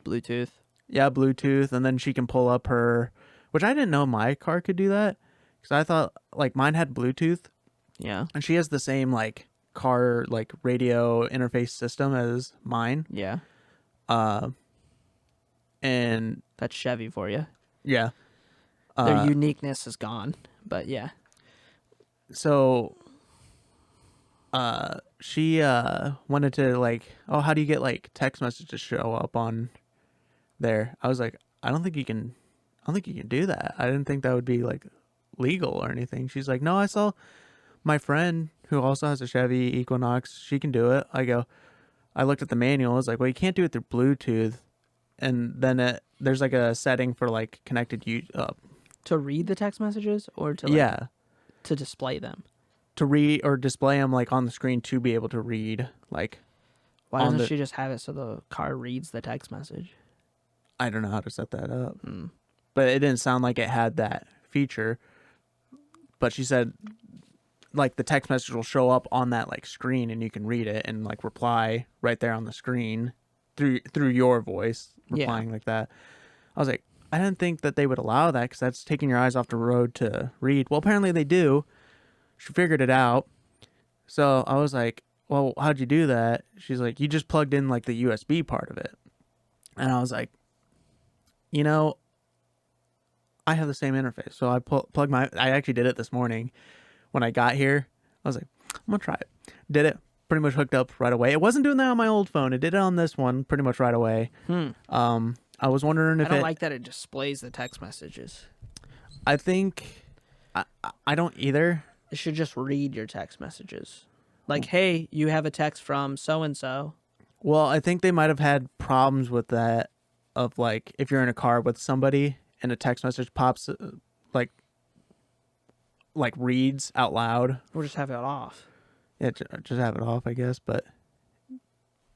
Bluetooth. yeah, Bluetooth, and then she can pull up her, which I didn't know my car could do that, because I thought like mine had Bluetooth, Yeah. and she has the same like car like radio interface system as mine. Yeah. And That's Chevy for you. yeah, Their uniqueness is gone, but yeah. so she wanted to like, oh, how do you get like text messages show up on there? I was like, I don't think you can do that. I didn't think that would be like legal or anything. She's like, no, I saw my friend who also has a Chevy Equinox, she can do it. I looked at the manual. I was like, well, you can't do it through Bluetooth. And then there's like a setting for like connected To read the text messages or to like, yeah, to display them. to read or display them like on the screen to be able to read. Like, Why doesn't she just have it so the car reads the text message? I don't know how to set that up, but it didn't sound like it had that feature. But she said like the text message will show up on that like screen and you can read it and like reply right there on the screen through your voice replying like that. I was like, I didn't think that they would allow that because that's taking your eyes off the road to read. Well, apparently they do. She figured it out. So I was like, well, how'd you do that? She's like, you just plugged in like the USB part of it. And I was like, I have the same interface. So I actually did it this morning when I got here. I was like, I'm going to try it. Did it. Pretty much hooked up right away. It wasn't doing that on my old phone. It did it on this one pretty much right away. I was wondering if I don't like that it displays the text messages. I think I don't either. It should just read your text messages. Like, hey, you have a text from so-and-so. Well, I think they might have had problems with that of like if you're in a car with somebody and a text message pops like reads out loud. Or just have it off. Yeah, just have it off, I guess. But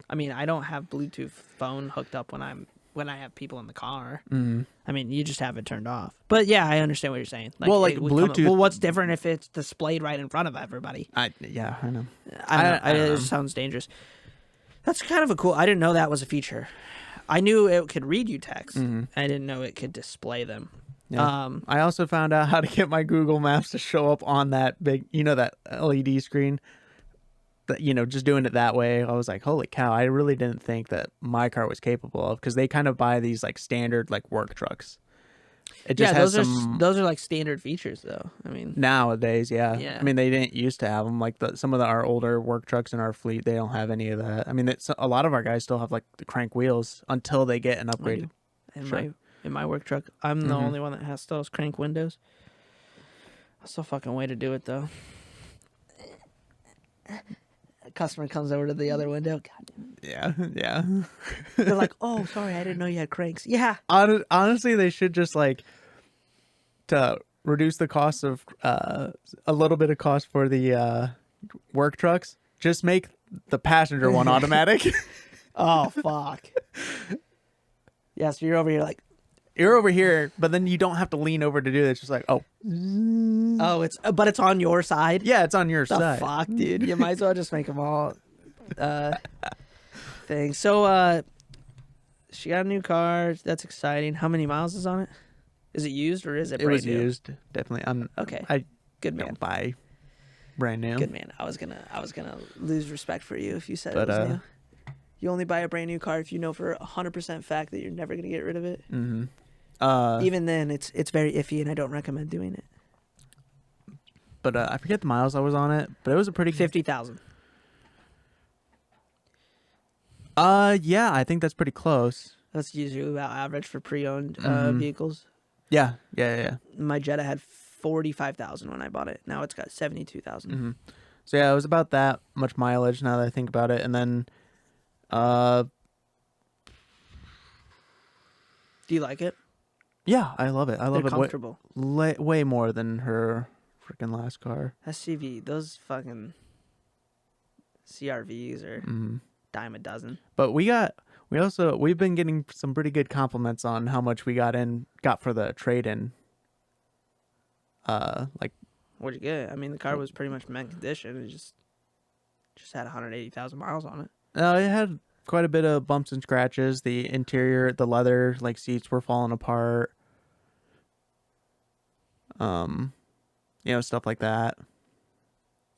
I mean, I don't have Bluetooth phone hooked up when I have people in the car. mm-hmm. I mean, you just have it turned off. But yeah, I understand what you're saying. Well, like Bluetooth. Well, what's different if it's displayed right in front of everybody? I know. I don't know. It just sounds dangerous. That's kind of a cool. I didn't know that was a feature. I knew it could read you text. Mm-hmm. I didn't know it could display them. Yeah. I also found out how to get my Google Maps to show up on that big, that LED screen. That, just doing it that way, I was like, holy cow, I really didn't think that my car was capable of, because they kind of buy these like standard like work trucks. It just has those are like standard features though. I mean, nowadays, yeah. Yeah. I mean, they didn't used to have them. Like some of our older work trucks in our fleet, they don't have any of that. I mean, a lot of our guys still have like the crank wheels until they get an upgraded. In my work truck, I'm the only one that has those crank windows. That's a fucking way to do it though. A customer comes over to the other window. God. Yeah. They're like, "Oh, sorry, I didn't know you had cranks." Yeah. Honestly, they should just like to reduce the cost of a little bit of cost for the work trucks. Just make the passenger one automatic. Oh fuck. Yeah, so you're over here like. You're over here, but then you don't have to lean over to do it. It's just like, oh, but it's on your side. Yeah, it's on your side. Fuck, dude. You might as well just make them all things. So, she got a new car. That's exciting. How many miles is on it? Is it used or is it brand new? It was used, definitely. Okay. I Good man. don't buy brand new. Good man. I was gonna lose respect for you if you said it was new. You only buy a brand new car if you know for 100% fact that you're never gonna get rid of it. Mm-hmm. Even then, it's very iffy, and I don't recommend doing it. But I forget the miles I was on it, but it was a pretty 50,000. Yeah, I think that's pretty close. That's usually about average for pre-owned vehicles. Yeah. My Jetta had 45,000 when I bought it. Now it's got 72,000. Mm-hmm. So yeah, it was about that much mileage now that I think about it, and then. Do you like it? Yeah, I love it. I love They're it comfortable. way more than her freaking last car. SUV, those fucking CRVs are dime a dozen. But we got We've been getting some pretty good compliments on how much we got for the trade-in. Like, What'd you get? I mean, the car was pretty much mint condition. It just had 180,000 miles on it. it had quite a bit of bumps and scratches. The interior, the leather, like seats were falling apart. Stuff like that.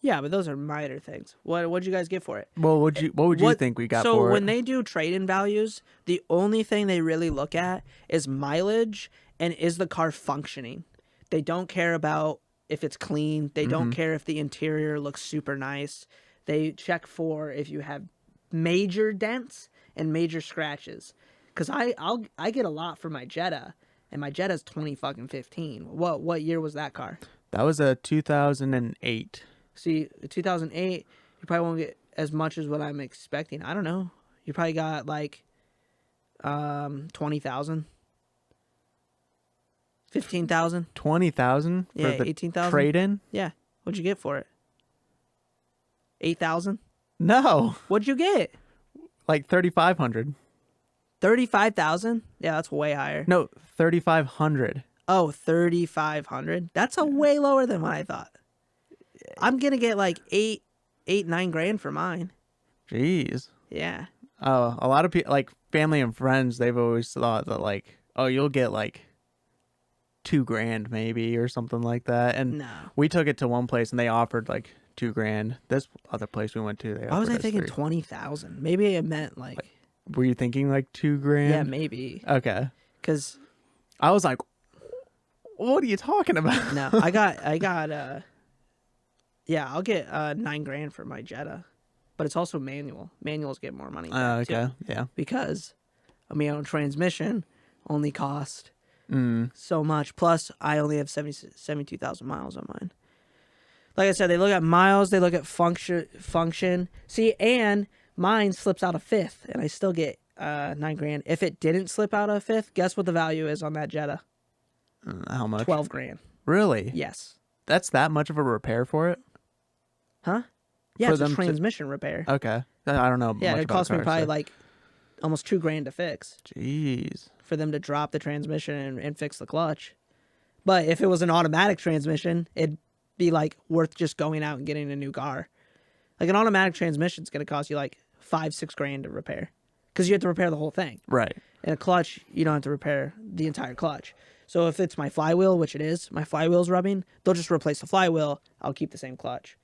Yeah, but those are minor things. What'd you guys get for it? Well, what would you think we got so for it? when they do trade-in values, the only thing they really look at is mileage and is the car functioning. They don't care about if it's clean. They don't care if the interior looks super nice. They check for if you have major dents and major scratches. Because I get a lot for my Jetta, and my Jetta's 2015. What year was that car? That was a 2008. See, 2008, you probably won't get as much as what I'm expecting. I don't know. You probably got like 20,000. 15,000. 20,000 for Yeah, the 18,000. trade-in? Yeah. What'd you get for it? 8,000? No, What'd you get? like 3,500. 35,000? Yeah, that's way higher. No, 3,500. Oh, 3,500? That's a way lower than what I thought. I'm gonna get like 9 grand for mine. Jeez. Yeah. Oh, a lot of people, like family and friends, they've always thought that like, oh, you'll get like 2 grand maybe or something like that. And No. we took it to one place and they offered like 2 grand. This other place we went to, they Why was offered I us thinking 3. 20,000? Maybe it meant like Were you thinking like 2 grand? yeah, maybe. Okay. Because I was like, what are you talking about? no, I got yeah, I'll get 9 grand for my Jetta, but it's also manual. Manuals get more money. Back Okay. too, Yeah. because a manual transmission only cost so much. Plus, I only have 72,000 miles on mine. Like I said, they look at miles, they look at function. See, and mine slips out a fifth, and I still get 9 grand. If it didn't slip out a fifth, guess what the value is on that Jetta? How much? 12 grand. Really? Yes. That's that much of a repair for it? Huh? Yeah, For it's a them to- transmission repair. Okay. I don't know. Yeah, much it about cost me cars, probably so- like almost 2 grand to fix Jeez. for them to drop the transmission and fix the clutch. But if it was an automatic transmission, it'd be like worth just going out and getting a new car. Like an automatic transmission is going to cost you like 5-6 grand to repair because you have to repair the whole thing. Right. In a clutch, you don't have to repair the entire clutch. So if it's my flywheel, which it is, my flywheel's rubbing, they'll just replace the flywheel. I'll keep the same clutch.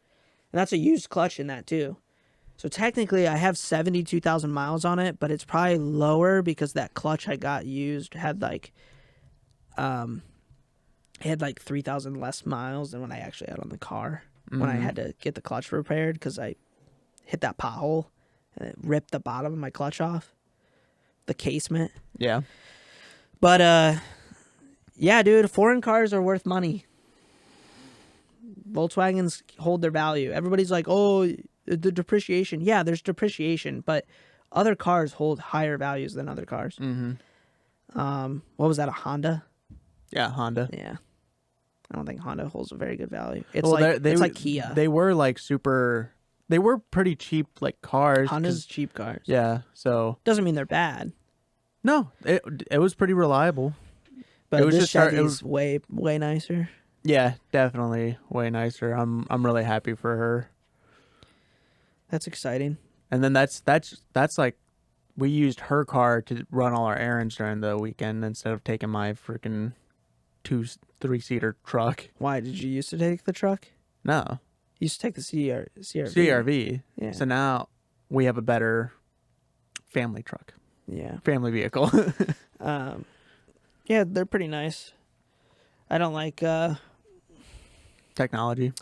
And that's a used clutch in that too. So technically I have 72,000 miles on it, but it's probably lower because that clutch I got used had like 3,000 less miles than what I actually had on the car when I had to get the clutch repaired because I hit that pothole and it ripped the bottom of my clutch off, the casement. Yeah. But yeah, dude, foreign cars are worth money. Volkswagens hold their value. Everybody's like, oh, the depreciation. Yeah, there's depreciation, but other cars hold higher values than other cars. Mm-hmm. What was that, a Honda? Yeah, Honda. Yeah. I don't think Honda holds a very good value. It's Well, it's like Kia. They were like they were pretty cheap like cars. Honda's cheap cars. Yeah, so Doesn't mean they're bad. no, it was pretty reliable. But It was this just our- it Chevy's way nicer. Yeah, definitely way nicer. I'm really happy for her. That's exciting. And then that's like we used her car to run all our errands during the weekend instead of taking my freaking 3-seater truck. Why did you used to take the truck? No, You used to take the CRV. CRV. Yeah. So now we have a better family truck, Yeah. family vehicle. Yeah, they're pretty nice. I don't like Technology.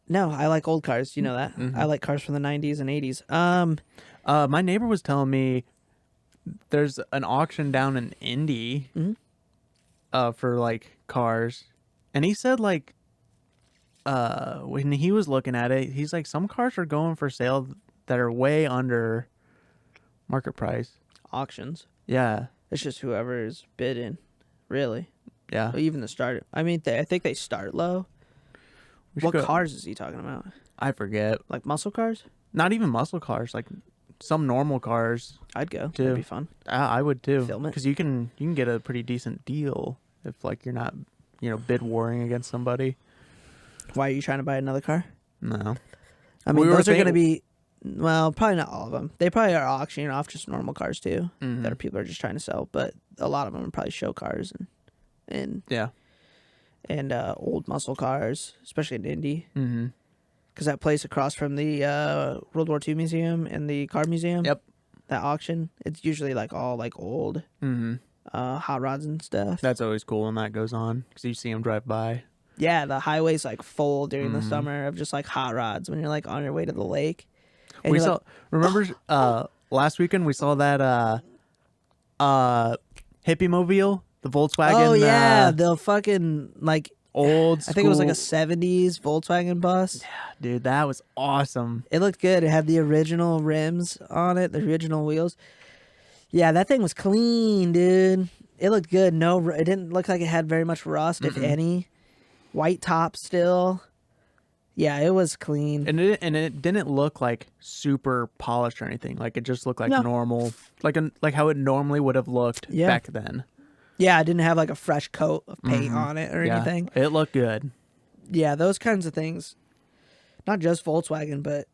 no, I like old cars, you know that. Mhm. I like cars from the 90s and 80s. My neighbor was telling me there's an auction down in Indy Mhm. For like cars, and he said like when he was looking at it, he's like some cars are going for sale that are way under market price. Auctions. Yeah, It's just whoever is bidding, really. yeah. Even the start. I mean, I think they start low. We should What go- cars is he talking about? I forget. Like muscle cars? Not even muscle cars, like some normal cars I'd go. too. That'd be fun. I would too. Film it. Because you can get a pretty decent deal if like you're not bid warring against somebody. Why are you trying to buy another car? No. I mean, We were those are going to think- be, well, probably not all of them. They probably are auctioning off just normal cars too Mhm. that people are just trying to sell. But a lot of them are probably show cars and Yeah. old muscle cars, especially in Indy. Mm-hmm. Because that place across from the World War II museum and the car museum. Yep. That auction, it's usually like all like old Mm-hmm. hot rods and stuff. That's always cool when that goes on because you see them drive by. Yeah, the highway's like full during the Mhm. summer of just like hot rods when you're like on your way to the lake. And We you're saw. like, Remember last weekend we saw that hippie mobile, the Volkswagen. oh yeah, the fucking like old. I think it was like a school- '70s Volkswagen bus. Dude, that was awesome. It looked good. It had the original rims on it, the original wheels. Yeah, that thing was clean, dude. It looked good. No, it didn't look like it had very much rust, if any. White top still. Yeah, it was clean. And it didn't look like super polished or anything. Like it just looked like No. normal, like how it normally would have looked Yeah. back then. Yeah, it didn't have like a fresh coat of paint on it or Yeah, anything. it looked good. Yeah, those kinds of things. Not just Volkswagen, but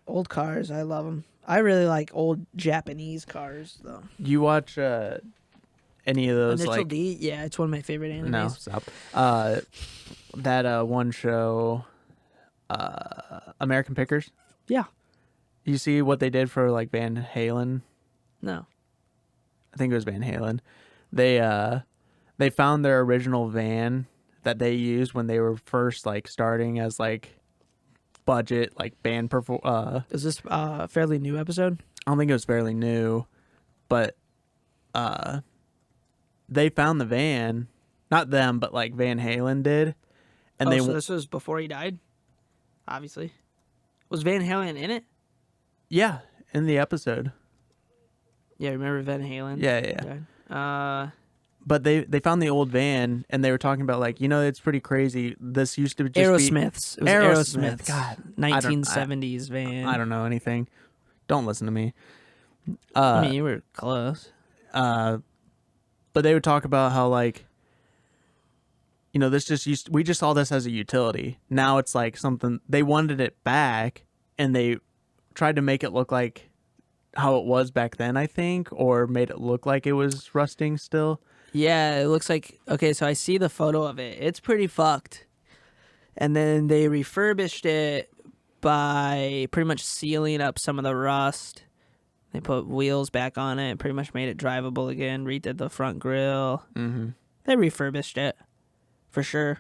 old cars. I love them. I really like old Japanese cars, though. You watch any of those Initial like D, yeah, it's one of my favorite animes. no stop that one show American Pickers. Yeah, You see what they did for like Van Halen? no. I think it was Van Halen. They found their original van that they used when they were first like starting as like budget like band Is this a fairly new episode? I don't think it was fairly new, but they found the van, not them, but like Van Halen did, and Oh, they so this was before he died? Obviously. Was Van Halen in it? yeah, in the episode. Yeah, remember Van Halen? Yeah. Died? But they found the old van and they were talking about like, it's pretty crazy. This used to just be Aerosmiths. It was Aerosmith. Aerosmiths. God, 1970s van. I don't know anything. Don't listen to me. I mean, you were close. But they would talk about how like, this we just saw this as a utility. Now it's like something they wanted it back, and they tried to make it look like how it was back then, I think, or made it look like it was rusting still. Yeah, it looks like okay. So I see the photo of it. It's pretty fucked. And then they refurbished it by pretty much sealing up some of the rust. They put wheels back on it, pretty much made it drivable again. Redid the front grille. Mm-hmm. They refurbished it for sure.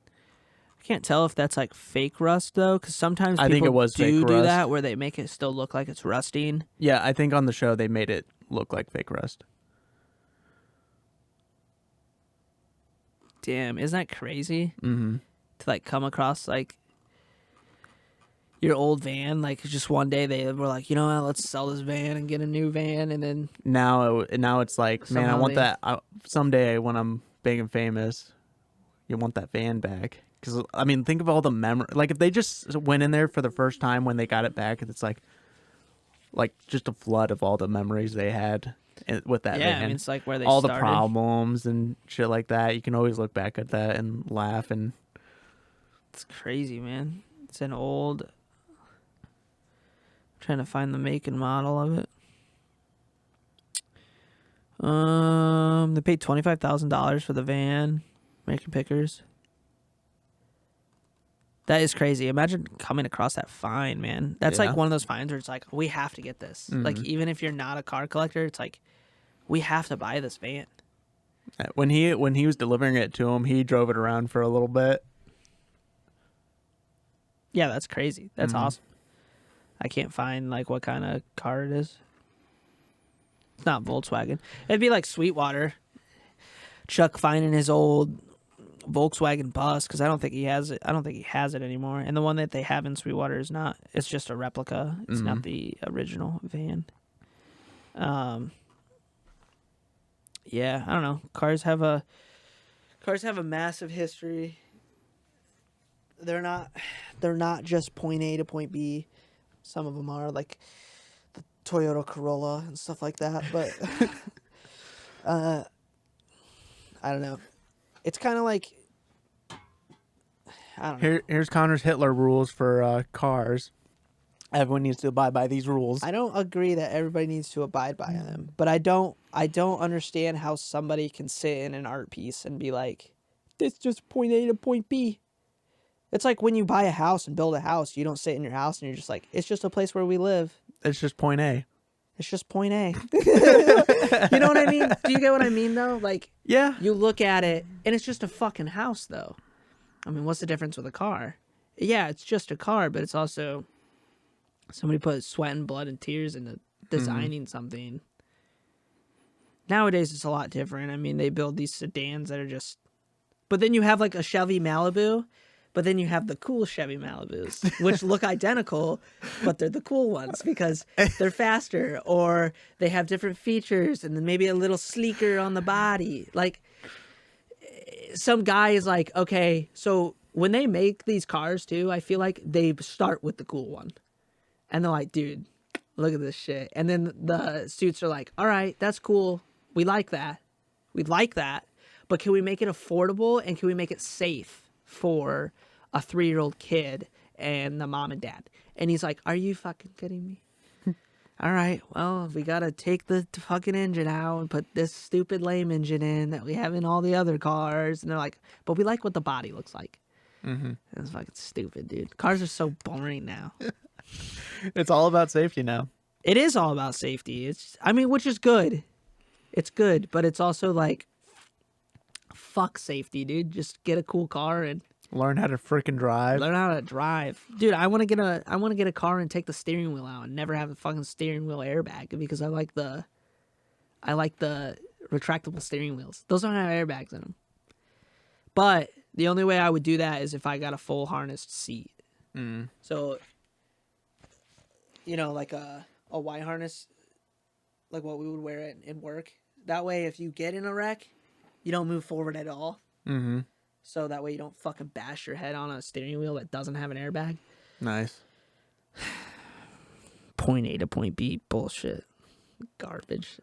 I can't tell if that's like fake rust though, because sometimes I people think it was fake do rust. that where they make it still look like it's rusting. Yeah, I think on the show they made it look like fake rust. Damn, isn't that crazy? Mm-hmm. To like come across like your old van, like just one day they were like, you know what, let's sell this van and get a new van, and then Now it's like, man, I Somehow want they- that someday when I'm big and famous. You want that van back. Because, I mean, think of all the memory. Like, if they just went in there for the first time when they got it back, it's like just a flood of all the memories they had with that yeah, van. I mean it's like where they all started. the problems and shit like that. You can always look back at that and laugh. And It's crazy, man. It's an old. Trying to find the make and model of it. They paid $25,000 for the van. American Pickers. That is crazy. Imagine coming across that find, man. That's Yeah. like one of those finds where it's like, we have to get this. Like, even if you're not a car collector, it's like, we have to buy this van. when he was delivering it to him, he drove it around for a little bit. Yeah, that's crazy. That's awesome. I can't find like what kind of car it is. It's not Volkswagen. It'd be like Sweetwater. Chuck finding his old Volkswagen bus because I don't think he has it. I don't think he has it anymore. And the one that they have in Sweetwater is not. It's just a replica. It's not the original van. Yeah, I don't know. Cars have a massive history. They're not just point A to point B. Some of them are like the Toyota Corolla and stuff like that. But I don't know. It's kind of like, I don't know. Here's Connor's Hitler rules for cars. Everyone needs to abide by these rules. I don't agree that everybody needs to abide by them, but I don't understand how somebody can sit in an art piece and be like, "This just point A to point B." It's like when you buy a house and build a house, you don't sit in your house and you're just like, "It's just a place where we live. It's just point A. It's just point A." You know what I mean? Do you get what I mean though? Like, Yeah. you look at it and it's just a fucking house though. I mean, what's the difference with a car? Yeah, it's just a car, but it's also somebody put sweat and blood and tears into designing something. Nowadays, it's a lot different. I mean, they build these sedans that are just... But then you have like a Chevy Malibu, but then you have the cool Chevy Malibus, which look identical, but they're the cool ones because they're faster or they have different features and then maybe a little sleeker on the body. Like, some guy is like, okay, so when they make these cars too, I feel like they start with the cool one. And they're like, dude, look at this shit. And then the suits are like, all right, that's cool. We like that. We like that. But can we make it affordable and can we make it safe for a 3-year-old kid and the mom and dad? And he's like, are you fucking kidding me? All right, well, we got to take the fucking engine out and put this stupid lame engine in that we have in all the other cars. And they're like, but we like what the body looks like. Mm-hmm. It's fucking stupid, dude. Cars are so boring now. It's all about safety now. It is all about safety. Which is good. It's good, but it's also like, fuck safety, dude. Just get a cool car and learn how to freaking drive. Learn how to drive, dude. I want to get a car and take the steering wheel out and never have a fucking steering wheel airbag because I like the retractable steering wheels. Those don't have airbags in them. But the only way I would do that is if I got a full harnessed seat. So, like a Y harness, like what we would wear in work. That way, if you get in a wreck, you don't move forward at all. Mm-hmm. So that way you don't fucking bash your head on a steering wheel that doesn't have an airbag. Nice. Point A to point B, bullshit. Garbage.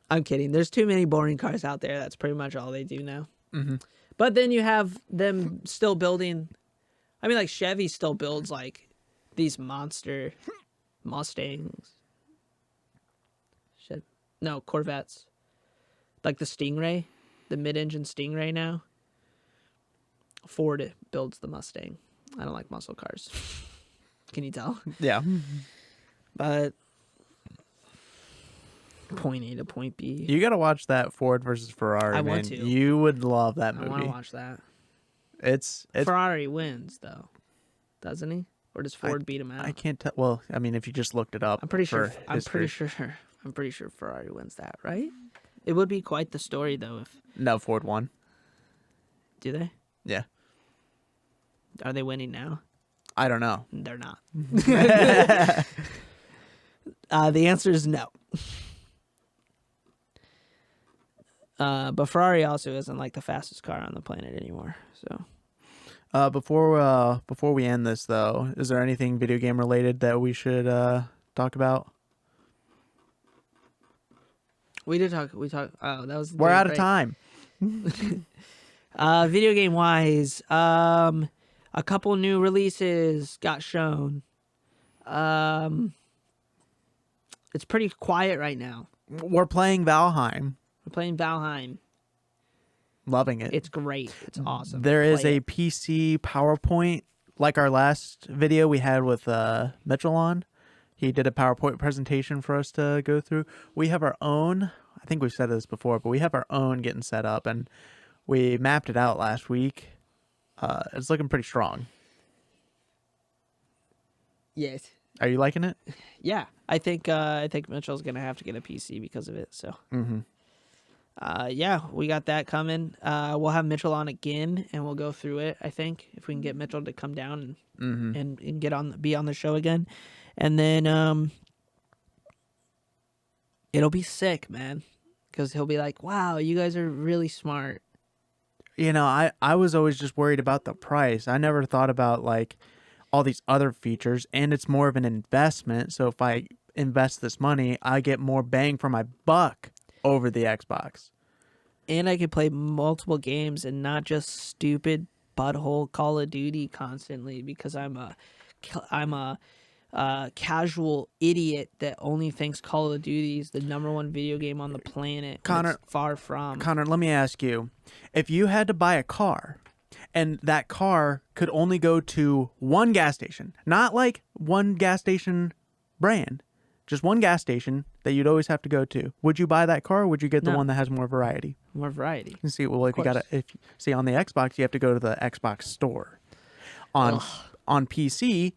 I'm kidding. There's too many boring cars out there. That's pretty much all they do now. Mm-hmm. But then you have them still building. I mean, like Chevy still builds like these monster Mustangs. No, Corvettes. Like the Stingray, the mid-engine Stingray now. Ford builds the Mustang. I don't like muscle cars. Can you tell? Yeah. But point A to point B. You got to watch that Ford versus Ferrari. I want to. You would love that movie. I want to watch that. It's Ferrari wins though, doesn't he? Or does Ford beat him out? I can't tell. Well, I mean, if you just looked it up, I'm pretty sure Ferrari wins that, right? It would be quite the story though if Ford won. Do they? Yeah. Are they winning now? I don't know. They're not. The answer is no. But Ferrari also isn't like the fastest car on the planet anymore. So, before we end this though, is there anything video game related that we should talk about? We did talk. Oh, that was. We're out of time. Video game wise, a couple new releases got shown. It's pretty quiet right now. We're playing Valheim. Loving it. It's great. It's awesome. There is a PC PowerPoint, like our last video we had with Mitchell on. He did a PowerPoint presentation for us to go through. We have our own, I think we've said this before, but we have our own getting set up, and we mapped it out last week. It's looking pretty strong. Yes. Are you liking it? Yeah. I think Mitchell's going to have to get a PC because of it, so. Mm-hmm. Yeah, we got that coming. We'll have Mitchell on again, and we'll go through it. I think if we can get Mitchell to come down and be on the show again, and then it'll be sick, man, because he'll be like, "Wow, you guys are really smart." You know, I was always just worried about the price. I never thought about like all these other features, and it's more of an investment. So if I invest this money, I get more bang for my buck over the Xbox. And I could play multiple games and not just stupid butthole Call of Duty constantly because I'm a casual idiot that only thinks Call of Duty is the #1 video game on the planet. Connor, it's far from. Connor, let me ask you, if you had to buy a car and that car could only go to one gas station, not like one gas station brand, just one gas station that you'd always have to go to, would you buy that car or would you get the No. one that has more variety? More variety. You see, well, if you gotta, see on the Xbox, you have to go to the Xbox store. On PC,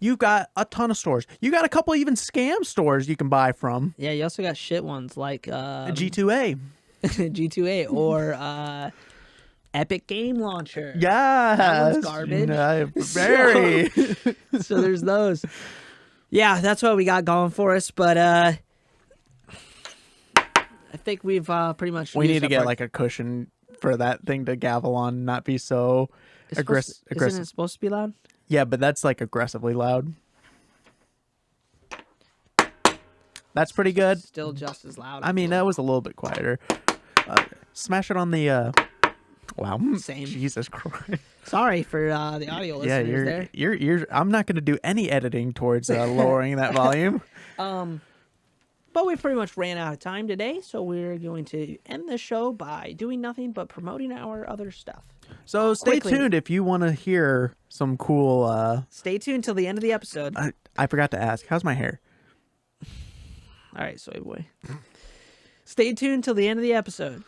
you've got a ton of stores. You got a couple even scam stores you can buy from. Yeah, you also got shit ones like G2A. G2A or Epic Game Launcher. Yeah, That one's garbage. Very. So there's those. Yeah, that's what we got going for us. But I think we've pretty much. We need used to up get our- like a cushion for that thing to gavel on, not be so It's aggressive. Isn't it supposed to be loud? Yeah, but that's like aggressively loud. That's pretty good. Still just as loud. I mean, that was a little bit quieter. Smash it on the. Wow. Same. Jesus Christ. Sorry for the audio Yeah, listeners you're. I'm not going to do any editing towards lowering that volume. there. But we pretty much ran out of time today, so we're going to end the show by doing nothing but promoting our other stuff. So stay Quickly. tuned if you want to hear some cool. Stay tuned till the end of the episode. I forgot to ask. How's my hair? All right, soy boy. Stay tuned till the end of the episode.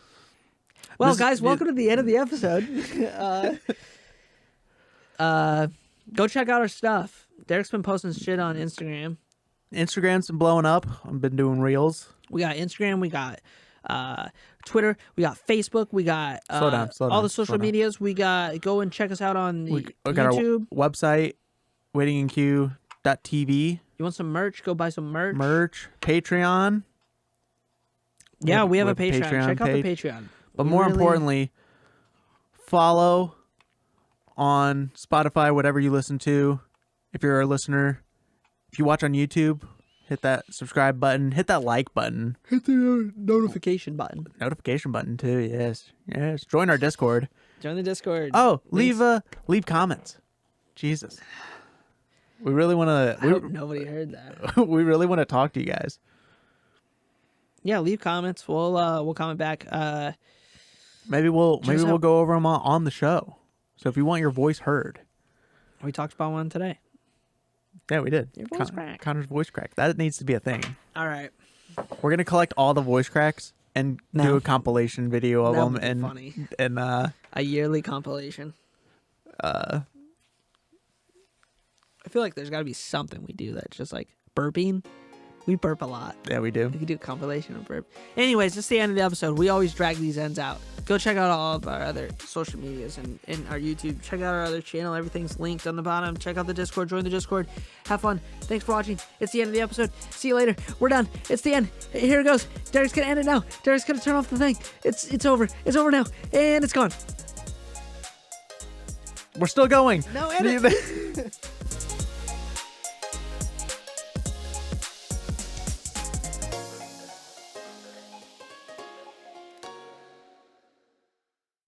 Well, This- guys, welcome to the end of the episode. Go check out our stuff. Derek's been posting shit on Instagram. Instagram's been blowing up. I've been doing reels. We got Instagram. We got Twitter. We got Facebook. We got Slow down, all the social slow down. medias. We got. Go and check us out on We got YouTube. our website, waitinginqueue.tv. You want some merch? Go buy some merch. Merch, Patreon. Yeah, we have a We have a Patreon. Check out the page. Patreon. But We more really- importantly, follow on Spotify, whatever you listen to. If you're a listener, if you watch on YouTube, hit that subscribe button, hit that like button, hit the notification button. notification button too. Yes, yes. Join our Discord. Join the Discord. Oh, Links- leave comments. Jesus, we really want I hope to. nobody heard that. We really want to talk to you guys. Yeah, leave comments. We'll comment back. Maybe we'll us out. go over them on the show. So if you want your voice heard, We talked about one today. yeah, we did. Your voice crack. Connor's voice crack. That needs to be a thing. All right. We're gonna collect all the voice cracks and No. do a compilation video of That them would be and funny. and A yearly compilation. I feel like there's got to be something we do that's just like burping. We burp a lot. yeah, we do. We could do a compilation of burp. Anyways, that's the end of the episode. We always drag these ends out. Go check out all of our other social medias and our YouTube. Check out our other channel. Everything's linked on the bottom. Check out the Discord. Join the Discord. Have fun. Thanks for watching. It's the end of the episode. See you later. We're done. It's the end. Here it goes. Derek's gonna end it now. Derek's gonna turn off the thing. It's over. It's over now. And it's gone. We're still going. No edit.